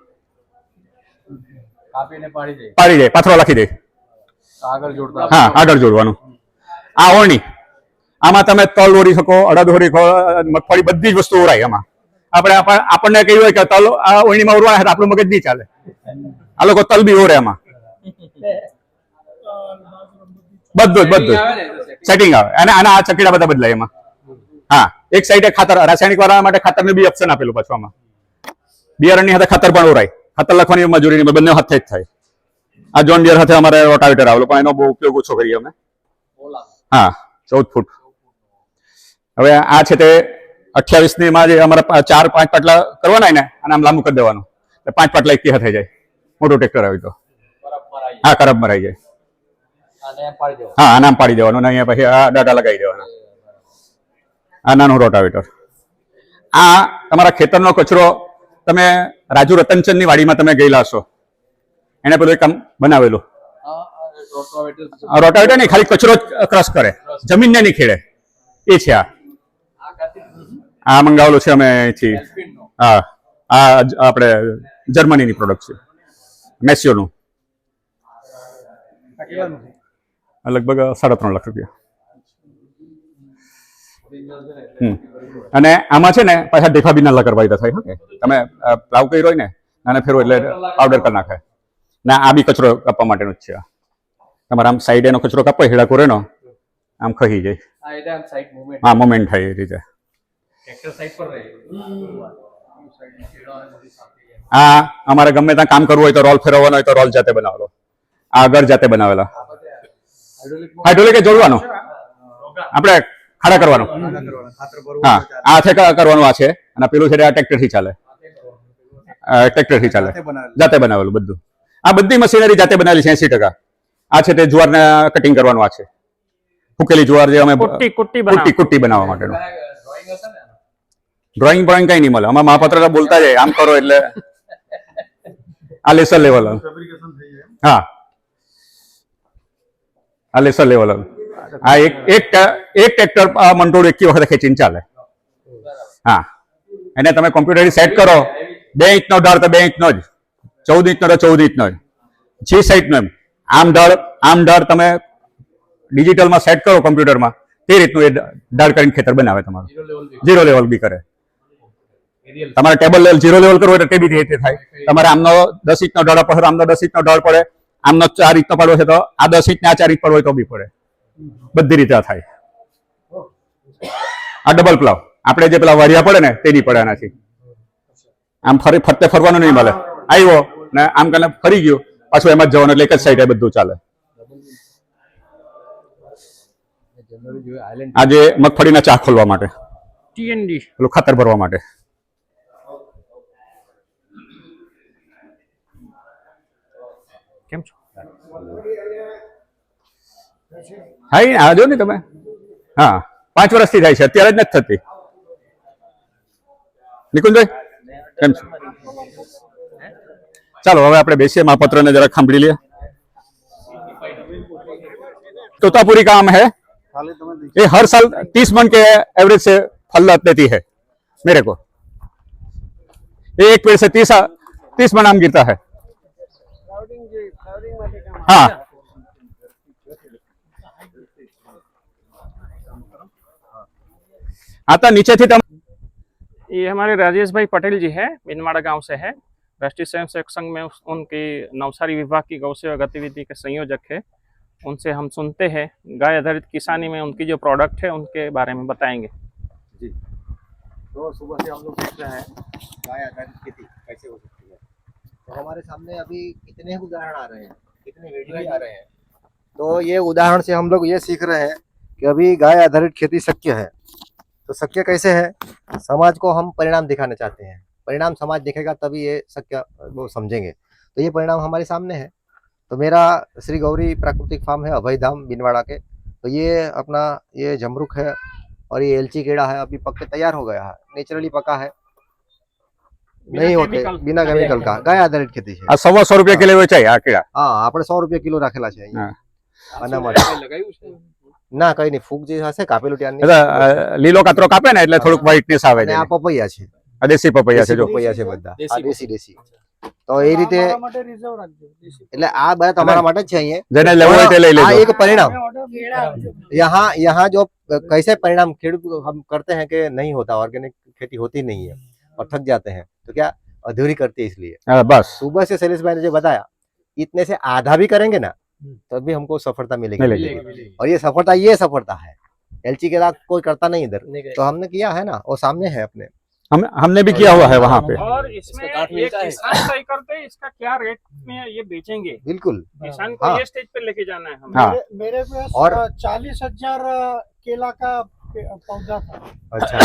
કાપીને પાડી દે, પાડી દે, પાથરો લખી દે. આગળ જોડતા હા, આગળ જોડવાનું. આ ઓરણી, આમાં તમે તલ ઓરી શકો, અડદ ઓરી શકો, મગફળી બધી જ વસ્તુ ઓરાય આમાં. આપણને કહ્યું હોય કે તલ આ ઓરણીમાં ઓરવાના તો આપણું મગજ નહીં ચાલે. આ લોકો તલ બી ઓરે આમાં, બધું સેટિંગ આવે. અને આના આ ચકીડા બધા બદલાય એમાં. હા, એક સાઈડે ખાતર રાસાયણિક વાળા માટે ખાતરનું બી ઓપ્શન આપેલું પાછું આમાં. બિયારણની સાથે ખાતર પણ ઓરાય, ખાતર લખવાની મજૂરી બંને હાથે જ થાય. આ જોન ડિયર સાથે અમારે રોટાવેટર આવેલું પણ એનો બહુ ઉપયોગ ઓછો કરીએ અમે. હા, 14 ફૂટ. હવે આ છે તે 28 ની માં જે અમારા 4-5 પાટલા કરવાના ને અને આમ લાંબુ કરી દેવાનું એટલે 5 પાટલા એક થઈ જાય. મોટું ટ્રેક્ટર આવી તો હા કરબ મરાઈ જાય. હા આ નામ પાડી દેવાનું ને અહીંયા પછી આ ડાટા લગાવી દેવાના. આ નાનું રોટાવેટર. આ તમારા ખેતરનો કચરો તમે રાજુ રતનચંદની વાડીમાં તમે ગયેલા હશો, એને પેલું એક કામ બનાવેલું. રોટાવેટર નહીં, ખાલી કચરો ક્રશ કરે, જમીનને નહીં ખેડે, એ છે આ મંગાવેલું છે અમે અહીંથી. હા આ આપણે જર્મનીની પ્રોડક્ટ છે, મેસ્યોનું. લગભગ 3.5 લાખ રૂપિયા. અને આમાં છે ને પાછા ઢેફા બી નાલા કરવા થાય. ઓકે તમે પ્લાવ કર્યો હોય ને અને ફેરવો એટલે પાવડર કરી નાખે. ના આ બી કચરો કાપવા માટેનું જ છે. તમારે આમ સાઈડ એનો કચરો કાપો હેડા કોરેનો આમ ખહી જાય. હા મોમેન્ટ થાય એ રીતે. આ અમારે ગમે ત્યાં કામ કરવું હોય તો રોલ ફેરવવાનો હોય તો રોલ જાતે બનાવેલો. આ આગળ જાતે બનાવેલા. હાઇડ્રોલિક જોડવાનો આપણે ખાડા કરવાનું. હા આ હાથે કરવાનું આ છે અને પેલું છે આ ટ્રેક્ટરથી ચાલે. ટ્રેક્ટરથી ચાલે, જાતે બનાવેલું બધું. આ બધી મશીનરી જાતે બનાવેલી છે 80%. આ છે તે જુવારને કટિંગ કરવાનું. આ છે ફૂકેલી જુવાર જે અમે કુટ્ટી બનાવવા માટેનું. ડ્રોઈંગ કઈ નહીં મળે. અમારા મહાપાત્ર બોલતા જાય આમ કરો એટલે આ લેસર લેવલ. હા આ લેસર લેવલ. આ એક ટ્રેક્ટર મંટોળ એક વખત ખેંચીને ચાલે. હા એને તમે કોમ્પ્યુટર સેટ કરો 2 ઇંચનો ઢાળ તો 2 ઇંચનો જ, 14 ઇંચનો તો 14 ઇંચનો જ, 6 સાઈડનો એમ. આમ ઢાળ તમે ડિજિટલમાં સેટ કરો કોમ્પ્યુટરમાં, તે રીતનું એ ઢાળ કરીને ખેતર બનાવે તમારું. 0 લેવલ બી કરે. તમારે ટેબલ લેવલ 0 લેવલ કરવું હોય તો તે બી રીતે થાય. તમારે આમનો 10 ઇંચનો ઢાળ પડે, આમનો 10 ઇંચનો ઢાળ પડે, આમનો 4 ઇંચનો પડવો છે તો આ 10 ઇંચ ને આ 4 ઇંચ પડવો હોય તો બી પડે. બધી રીતે થાય. આ ડબલ પ્લાવ આપણે જે પેલા વારિયા પડે ને તે નહીં પડે આનાથી. આમ ફરતે ફરવાનું નહીં મળે. આવ્યો ને આમ કરીને ફરી ગયો પાછું એમ જ જવાનું એટલે એક જ સાઈડ બધું ચાલે. આજે મગફળીના ચાક ખોલવા માટે, ટીએનડી પેલું ખાતર ભરવા માટે. કેમ છો? હા એ આ જો ને તમે. હા 5 વર્ષથી થાય છે, અત્યારે જ નથી થતી. નિકુંજભાઈ કેમ છો? ચાલો હવે આપણે બેસીએ, મહાપત્રને જરાક સાંભળી લઈએ. तोतापुरी का आम है, ये हर साल 30 मन के एवरेज से फल देती है मेरे को. ये एक पेड़ से 30 मन आम गिरता है. हाँ आता नीचे थी तम. ये हमारे राजेश भाई पटेल जी है, बिनवाड़ा गांव से है. राष्ट्रीय स्वयंसेवक संघ में उनकी नवसारी विभाग की गौ सेवा गतिविधि के संयोजक है. उनसे हम सुनते हैं गाय आधारित किसानी में उनकी जो प्रोडक्ट है उनके बारे में बताएंगे. जी तो सुबह से हम लोग देख रहे हैं गाय आधारित खेती कैसे हो सकती है. तो हमारे सामने अभी कितने उदाहरण आ रहे हैं, कितने वीडियो आ रहे हैं. तो ये उदाहरण से हम लोग ये सीख रहे हैं कि अभी गाय आधारित खेती शक्य है. तो शक्य कैसे है, समाज को हम परिणाम दिखाना चाहते हैं. परिणाम समाज देखेगा तभी ये शक्य वो समझेंगे. तो ये परिणाम हमारे सामने है. तो मेरा श्री गौरी प्राकृतिक फार्म है अभय धाम बिनवाड़ा के. तो ये अपना ये जमरुख है और ये एलची केड़ा है, अभी पक के तैयार हो गया है, नेचुरली पका है, नहीं होते बिना केमिकल का. गाय आधारित खेती है. 100 રૂપિયા કિલો વેચાય આ કેળા. હા આપણે 100 રૂપિયા કિલો રાખેલા છે અહીંયા. આના માટે ના કઈ નહીં, ફૂગ જે હશે કાપેલું ત્યાંની લીલો કાતરો કાપે ને એટલે થોડુંક વ્હાઇટનેસ આવે છે. આ પપૈયા છે, આ દેશી પપૈયા છે. જો પપૈયા છે બધા આ દેશી. તો એ રીતે એટલે આ બધા તમારા માટે જ છે. અહીંયા જેને લેવો હોય તે લઈ આ લેજો. એક परिणाम यहाँ जो कैसे परिणाम खेडूत हम करते हैं कि नहीं होता, ऑर्गेनिक खेती होती नहीं है और थक जाते हैं. तो क्या अधूरी करती है. इसलिए હા બસ सुबह से शैलेश भाई ने जो बताया इतने से आधा भी करेंगे ना तभी हमको सफलता मिलेगी. और ये सफलता है. एलची के साथ कोई करता नहीं इधर, तो हमने किया है ना, वो सामने है अपने. हमने भी किया हुआ है वहाँ पे. और इसमें ये किसान तय करते हैं इसका क्या रेट में ये बेचेंगे. बिल्कुल किसान को ये स्टेज पे लेके जाना है हमें. हाँ. मेरे पास और 40,000 केला का पौधा था. अच्छा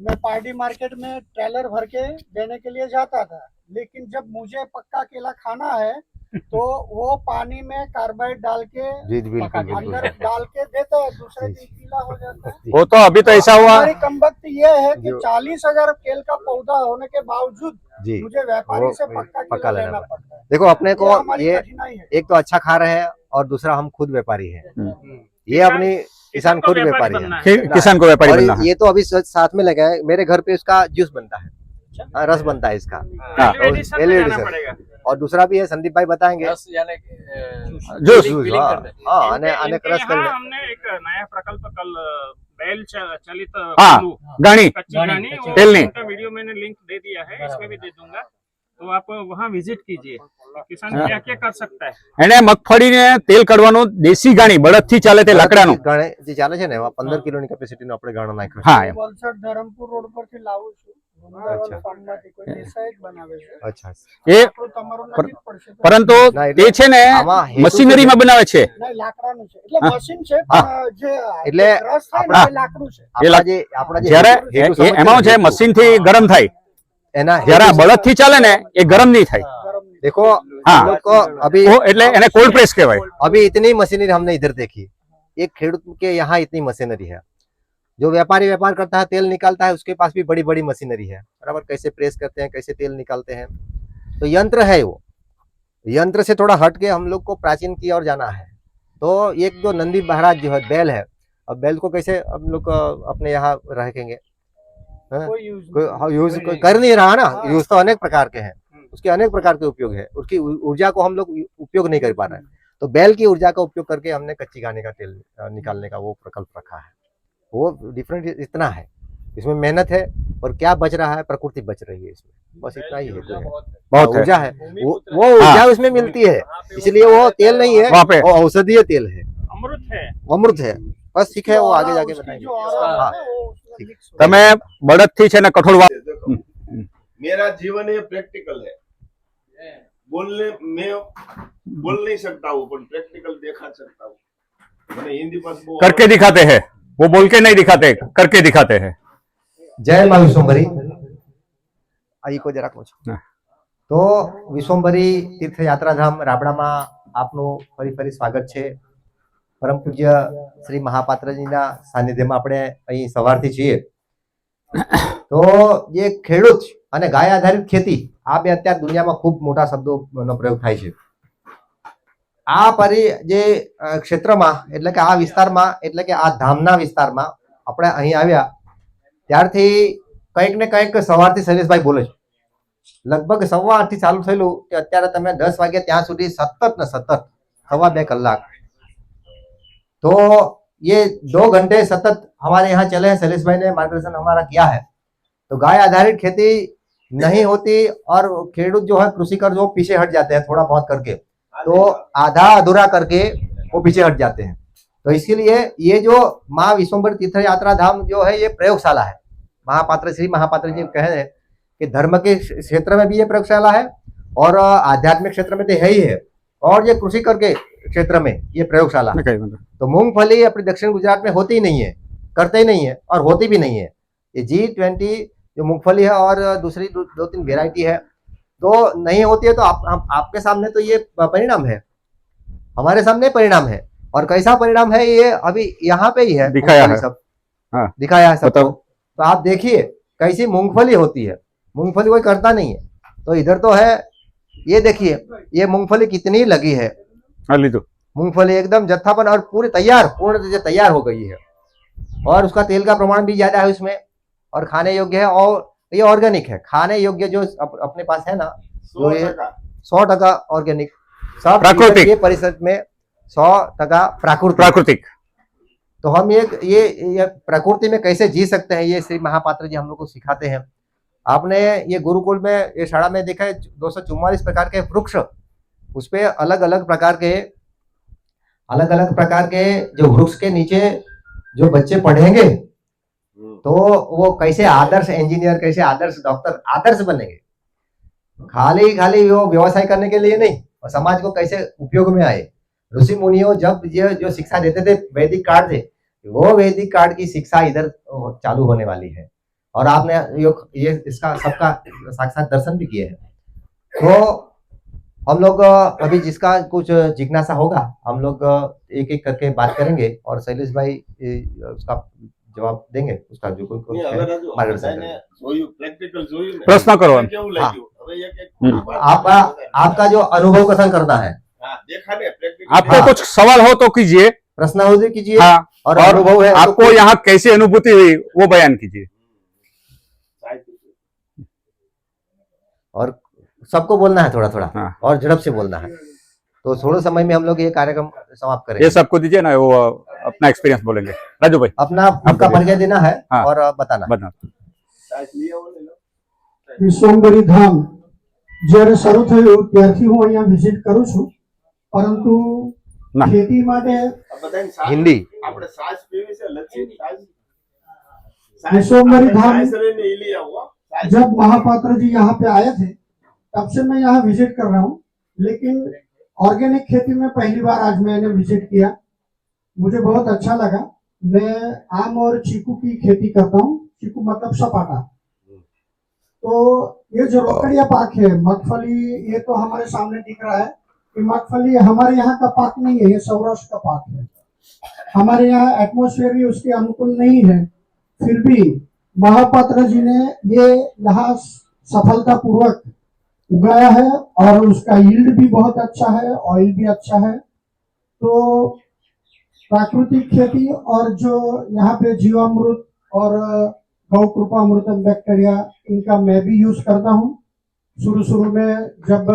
मैं पार्टी मार्केट में ट्रेलर भर के देने के लिए जाता था, लेकिन जब मुझे पक्का केला खाना है तो वो पानी में कार्बाइड डाल के जी जी, बिल्कुल अंदर बिल्कुल डाल के देता है, दूसरे दिन पीला हो जाता है। वो तो अभी तो ऐसा हुआ हमारी कमबख्त ये है कि जो- 40,000 केल का पौधा होने के बावजूद जी। मुझे व्यापारी वो से पक्का पक्का किलो लेना लेना पड़ता पड़ता है। देखो अपने को ये हमारी ये कठिनाई है। एक तो अच्छा खा रहे हैं और दूसरा हम खुद व्यापारी हैं। ये किसान- अपनी किसान खुद व्यापारी बनना है है। किसान को व्यापारी और बनना है। ये तो अभी साथ में लगा है, मेरे घर पे इसका जूस बनता है, रस बनता है इसका। हाँ। Value addition में value जाना addition। पड़ेगा। और दूसरा भी है, संदीप भाई बताएंगे। बस यानी जूस बिलिंग हाँ, करते हैं। हाँ, आने इनके- आने इनके क्रश कर यहाँ ले। हमने एक नया प्रकल्प कल बैल चलित हाँ, आलू, गाणी कच्ची गानी, गानी, कच्ची वो तेलनी। उनका वीडियो मैंने लिंक दे दिया है, इसमें भी दे दूंगा, तो आप वहाँ विजिट कीजिए। किसान क्या क्या कर सकता है। એને મગફળીને તેલ કાઢવાનું દેશી ગાણી બળદથી ચાલે તે લાકડાનું ગાણે જે ચાલે છે ને એમાં 15 કિલોની કેપેસિટીનો આપણે ગાણો નાખ્યો છે। હા એમ. વલસાડ ધરમપુર રોડ પરથી લાવું છું અચ્છા. ફાર્મમાંથી કોઈ દેસાઈ જ બનાવે છે અચ્છા એ આપણું તમારું નજીક પડશે તો પરંતુ ના, તે એટલે છે ને આમાં હેતુ મશીનરીમાં બનાવે છે નહીં, લાકડાનું છે એટલે હા. મશીન છે હા. પણ જે એટલે રસ થાય ને હા. એ લાકડું છે આપણા જે જ્યારે હેતુ સમજ્યો ને, એમાં છે હેતુ. મશીનથી ગરમ થાય એના જ્યારે આ હેતુ- બળદથી ચાલે ને એ ગરમ નહીં થાય ગરમ નહીં. देखो हाँ। हम लोग को अभी ઓ એટલે એને કોલ્ડ પ્રેસ કહેવાય अभी इतनी मशीनरी हमने इधर देखी। एक खेडूत के यहाँ इतनी मशीनरी है। जो व्यापारी व्यापार करता है, तेल निकालता है, उसके पास भी बड़ी बड़ी मशीनरी है, बराबर। कैसे प्रेस करते हैं, कैसे तेल निकालते हैं, तो यंत्र है वो। यंत्र से थोड़ा हट के हम लोग को प्राचीन की ओर जाना है। तो एक जो नंदी महाराज जो है बैल है, अब बैल को कैसे हम लोग अपने यहाँ रखेंगे? કોઈ यूज कोई यूज कोई कर नहीं रहा ना। यूज तो अनेक प्रकार के हैं, उसके अनेक प्रकार के उपयोग है, उसकी ऊर्जा को हम लोग उपयोग नहीं कर पा रहे हैं। तो बैल की ऊर्जा का उपयोग करके हमने कच्ची घानी का तेल निकालने का वो प्रकल्प रखा है। वो डिफरेंट इतना है, इसमें मेहनत है और क्या बच रहा है, प्रकृति बच रही है इसमें, बस इतना ही हेतु है। बहुत है ऊर्जा है, वो ऊर्जा उसमें मिलती है, इसलिए वो तेल नहीं है, वहाँ पे वो औषधीय तेल है, अमृत है। अमृत है। बस ठीक है, वो आगे जाके बताएंगे। जो और है हाँ। ना, वो उसमें ठीक। mix हो તમે બળદથી છે ને કઠોળ વા- देखो, मेरा जीवन ये प्रैक्टिकल है। बोलने मैं बोल नहीं सकता हूँ पर प्रैक्टिकल देखा सकता हूँ। मैंने हिंदी पर करके दिखाते हैं वो बोल के नहीं दिखाते करके दिखाते हैं જય માં વિશ્વંભરી આ ઈકો જરાક ઓછો હા. તો વિશ્વંભરી તીર્થ યાત્રાધામ રાબડામાં આપનું ફરી ફરી સ્વાગત છે। પરમ પૂજ્ય શ્રી મહાપાત્રજીના સાનિધ્યમાં આપણે અહીં સવારથી છીએ। તો જે ખેડૂત અને ગાય આધારિત ખેતી આ બે અત્યારે દુનિયામાં ખૂબ મોટા શબ્દોનો પ્રયોગ થાય છે। આ જે ક્ષેત્રમાં એટલે કે આ વિસ્તારમાં એટલે કે આ ધામના વિસ્તારમાં આપણે અહીં આવ્યા ત્યારથી કંઈક ને કંઈક સવારથી શૈલેષભાઈ બોલે છે। લગભગ 8:15 થી ચાલુ થયેલું કે અત્યારે તમે 10 વાગે ત્યાં સુધી સતત ને સતત 2.5 કલાક। तो ये 2 घंटे सतत हमारे यहाँ चले हैं। शैलेष भाई ने मार्गदर्शन हमारा किया है। तो गाय आधारित खेती नहीं होती और खेडूत जो है कृषिकर जो पीछे हट जाते हैं थोड़ा बहुत करके, तो आधा अधूरा करके वो पीछे हट जाते हैं। तो इसके लिए ये जो माँ विश्वंभरी तीर्थ यात्रा धाम जो है ये प्रयोगशाला है। महापात्र श्री महापात्र जी कह रहे हैं कि धर्म के क्षेत्र में भी ये प्रयोगशाला है और आध्यात्मिक क्षेत्र में तो है ही है, और ये कृषि करके क्षेत्र में ये प्रयोगशाला है। तो मूंगफली अपने दक्षिण गुजरात में होती ही नहीं है, करते ही नहीं है और होती भी नहीं है। ये G20 जो मूंगफली है और दूसरी 2-3 वेराइटी है तो नहीं होती है। तो आपके सामने तो ये परिणाम है, हमारे सामने परिणाम है, और कैसा परिणाम है ये अभी यहाँ पे ही है, दिखाया है। सब हाँ। दिखाया है सबको। बताओ। तो आप देखिए कैसी मूंगफली होती है, मूंगफली कोई करता नहीं है। तो इधर तो है, ये देखिए ये मूंगफली कितनी लगी है, हाँ लीधું मूंगफली एकदम जत्थापन और पूरी तैयार, पूर्ण रूप से तैयार हो गई है, और उसका तेल का प्रमाण भी ज्यादा है उसमें, और खाने योग्य है, और ये ऑर्गेनिक है। खाने योग्य जो अपने पास है ना, तो ये 100% ऑर्गेनिक, सब प्राकृतिक। ये परिसर में 100% प्राकृतिक। प्राकृतिक तो हम ये प्रकृति में कैसे जी सकते हैं, ये श्री महापात्र जी हम लोग को सिखाते हैं। आपने ये गुरुकुल में, ये शाला में देखा है 244 प्रकार के वृक्ष, उस पे अलग अलग प्रकार के जो वृक्ष के नीचे जो बच्चे पढ़ेंगे तो वो कैसे आदर्श इंजीनियर, कैसे आदर्श डॉक्टर, आदर्श बनेंगे। खाली वो व्यवसाय करने के लिए नहीं, और समाज को कैसे उपयोग में आए। ऋषि मुनियों जब ये जो शिक्षा देते थे वैदिक काल से, वो वैदिक काल की शिक्षा इधर चालू होने वाली है, और आपने ये इसका सबका साक्षात दर्शन भी किए हैं। तो हम लोग अभी जिसका कुछ जिज्ञासा होगा हम लोग एक एक करके बात करेंगे और शैलेश भाई उसका जवाब देंगे उसका जो कोई નહીં, હવે રાજુ, માર્ગદર્શન બધાને જોયું, practical જોયું ને? પ્રશ્ન કરો. તમને કેવું લાગ્યું? હવે એક હમ. आपका जो अनुभव कथन करना है હા, देखा ने, practical आपको हाँ। कुछ सवाल हो तो कीजिए. प्रश्नावली कीजिए हाँ, और और अनुभव है तो आपको यहाँ कैसी अनुभूति हुई वो बयान कीजिए. સાચું છે. और सबको बोलना है थोड़ा थोड़ा हाँ. और झड़प से बोलना है तो थोड़े समय में हम लोग ये कार्यक्रम समाप्त ये करेंगे सबको दीजिए ना, वो अपना एक्सपीरियंस बोलेंगे. राजू भाई अपना उनका बोलिए। परिचय देना है हाँ। और बताना बता. સાચ લઈ આવો ને લો. વિશ્વંભરી ધામ જ્યારે શરૂ થયું ત્યારથી હું અહીંયા વિઝિટ કરું છું, પરંતુ ના. ખેતી માટે આ બધાને સાચ- हिंदी આપણે સાચ પીવી છે, લચ્છી, સાચ. વિશ્વંભરી આપણે ધામ સાચ લઈને ઈ લઈ આવો, હો. સાચ. जब महापात्र जी यहाँ पे आए थे तब से मैं यहाँ विजिट कर रहा हूँ, लेकिन ऑर्गेनिक खेती में पहली बार आज मैंने विजिट किया, मुझे बहुत अच्छा लगा। मैं आम और चीकू की खेती करता हूँ, चीकू मतलब सपाटा। तो ये जो रोकड़िया पाक है, मगफली, ये तो हमारे सामने दिख रहा है कि मगफली हमारे यहाँ का पाक नहीं है, ये सौराष्ट्र का पाक है। हमारे यहाँ एटमोस्फेयर भी उसके अनुकूल नहीं है, फिर भी महापात्र जी ने ये यहाँ सफलतापूर्वक उगाया है और उसका यील्ड भी बहुत अच्छा है, ऑयल भी अच्छा है। तो प्राकृतिक खेती और जो यहाँ पे जीवामृत और गौ कृपा अमृतम बैक्टीरिया, इनका मैं भी यूज करता हूँ। शुरू में जब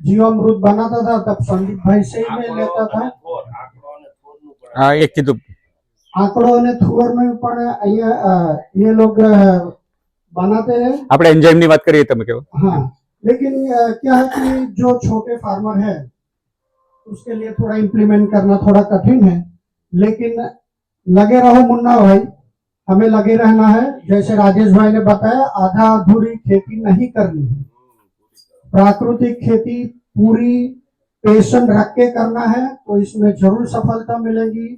जीवामृत बनाता था तब संदीप भाई से ही मैं लेता था। આંકડો અને થોરનું પણ हाँ, एक कीधું. आंकड़ो અને थुअरનું પણ અહીંયા ये लोग बनाते हैं। આપણે એન્જાઇમની વાત કરીએ, તમે કહો. हाँ, लेकिन क्या है कि जो छोटे फार्मर है उसके लिए थोड़ा इम्प्लीमेंट करना थोड़ा कठिन है, लेकिन लगे रहो मुन्ना भाई, हमें लगे रहना है। जैसे राजेश भाई ने बताया, आधा अधूरी खेती नहीं करनी है, प्राकृतिक खेती पूरी पेशन रख के करना है, तो इसमें जरूर सफलता मिलेगी।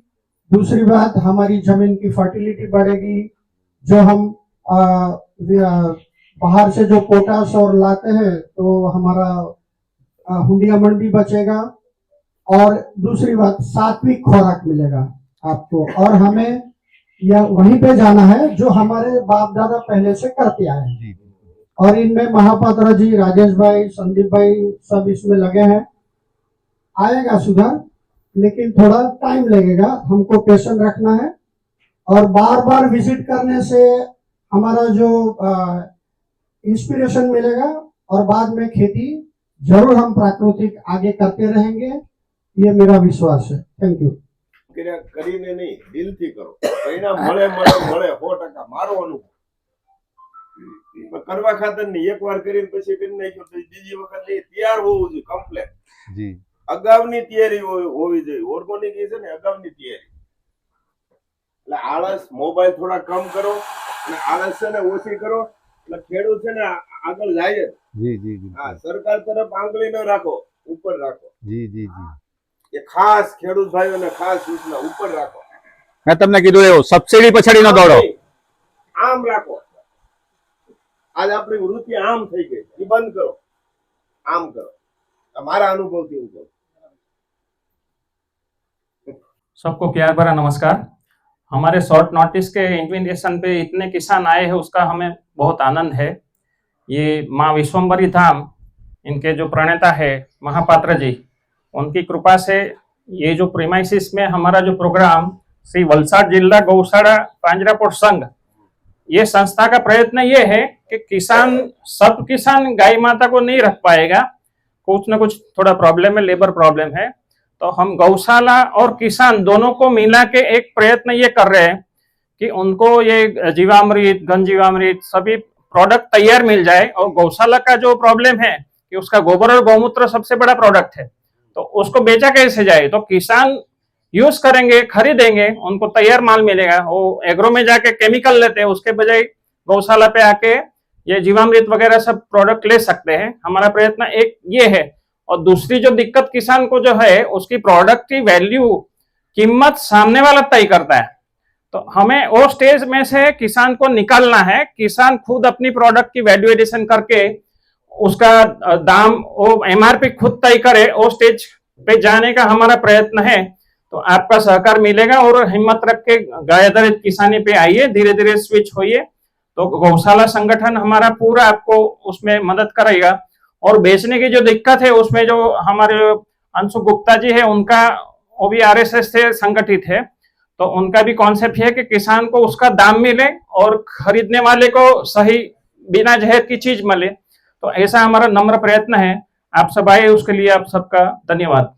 दूसरी बात, हमारी जमीन की फर्टिलिटी बढ़ेगी। जो हम बाहर से जो पोटास और लाते हैं तो हमारा हुंडियामण भी बचेगा, और दूसरी बात सात्विक खुराक मिलेगा आपको, और हमें या वहीं पे जाना है जो हमारे बाप दादा पहले से करते आए हैं। और इनमें महापात्र जी, राजेश भाई, संदीप भाई सब इसमें लगे हैं। आएगा सुधार, लेकिन थोड़ा टाइम लगेगा, हमको पेशेंस रखना है। और बार बार विजिट करने से हमारा जो इंस्पिरेशन मिलेगा और बाद में खेती जरूर हम प्राकृतिक आगे करते रहेंगे, ये मेरा विश्वास है। Thank you. કર્યા કરીને નહીં, દિલથી કરો. પરિણામ મળે મળે મળે 100%. મારો અનુભવ. પણ કરવા ખાતર નહીં, એકવાર કરીને પછી કરી નાખ્યો તો બીજી વખત નહીં, તૈયાર હોવું જોઈએ કમ્પ્લેટ. जी અગાઉની તૈયારી હોવી જોઈએ. ઓર્ગેનિક એ છે ને અગાઉની તૈયારી. એટલે આળસ, મોબાઈલ થોડા કમ કરો અને આળસ છે ને ઓછી કરો, એટલે ખેડૂત છે ને આગળ જાય જ. जी जी जी હા, સરકાર તરફ આંગળી ન રાખો, ઉપર રાખો. जी जी जी એ ખાસ ખેડૂત ભાઈઓને ખાસ સૂચના, ઉપર રાખો. મેં તમને કીધું એવું, સબસિડી પછાડી ન દોડો. આમ રાખો. આજ આપણી વૃત્તિ આમ થઈ ગઈ, એ બંધ કરો, આમ કરો. મારા અનુભવથી હું કહું. सबको प्यार भरा नमस्कार। हमारे शॉर्ट नोटिस के इन्विटेशन पे इतने किसान आए हैं, उसका हमें बहुत आनंद है। ये माँ विश्वंभरी धाम, इनके जो प्रणेता है महापात्र जी, उनकी कृपा से ये जो प्रीमाइसिस में हमारा जो प्रोग्राम श्री वलसाड जिला गौशाला पांजरापोट संघ, ये संस्था का प्रयत्न ये है कि किसान, सब किसान गाय माता को नहीं रख पाएगा, कुछ न कुछ थोड़ा प्रॉब्लम है, लेबर प्रॉब्लम है, तो हम गौशाला और किसान दोनों को मिला के एक प्रयत्न ये कर रहे हैं कि उनको ये जीवामृत, घन जीवामृत सभी प्रोडक्ट तैयार मिल जाए। और गौशाला का जो प्रॉब्लम है कि उसका गोबर और गौमूत्र सबसे बड़ा प्रोडक्ट है, तो उसको बेचा कैसे जाए, तो किसान यूज करेंगे, खरीदेंगे, उनको तैयार माल मिलेगा। वो एग्रो में जाके केमिकल लेते हैं, उसके बजाय गौशाला पे आके ये जीवामृत वगैरह सब प्रोडक्ट ले सकते हैं। हमारा प्रयत्न एक ये है। और दूसरी जो दिक्कत किसान को जो है, उसकी प्रोडक्ट की वैल्यू, कीमत सामने वाला तय करता है, तो हमें वो स्टेज में से किसान को निकालना है। किसान खुद अपनी प्रोडक्ट की वैल्यू एडिशन करके उसका दाम वो एमआरपी खुद तय करे, वो स्टेज पे जाने का हमारा प्रयत्न है। तो आपका सहकार मिलेगा और हिम्मत रख के गाय आधारित किसानी पे आइए, धीरे धीरे स्विच होइए। तो गौशाला संगठन हमारा पूरा आपको उसमें मदद करेगा। और बेचने की जो दिक्कत है उसमें जो हमारे अंशु गुप्ता जी है, उनका वो भी आरएसएस से संगठित है, तो उनका भी कॉन्सेप्ट है कि किसान को उसका दाम मिले और खरीदने वाले को सही बिना जहर की चीज मिले। तो ऐसा हमारा नम्र प्रयत्न है। आप सब आए उसके लिए आप सबका धन्यवाद।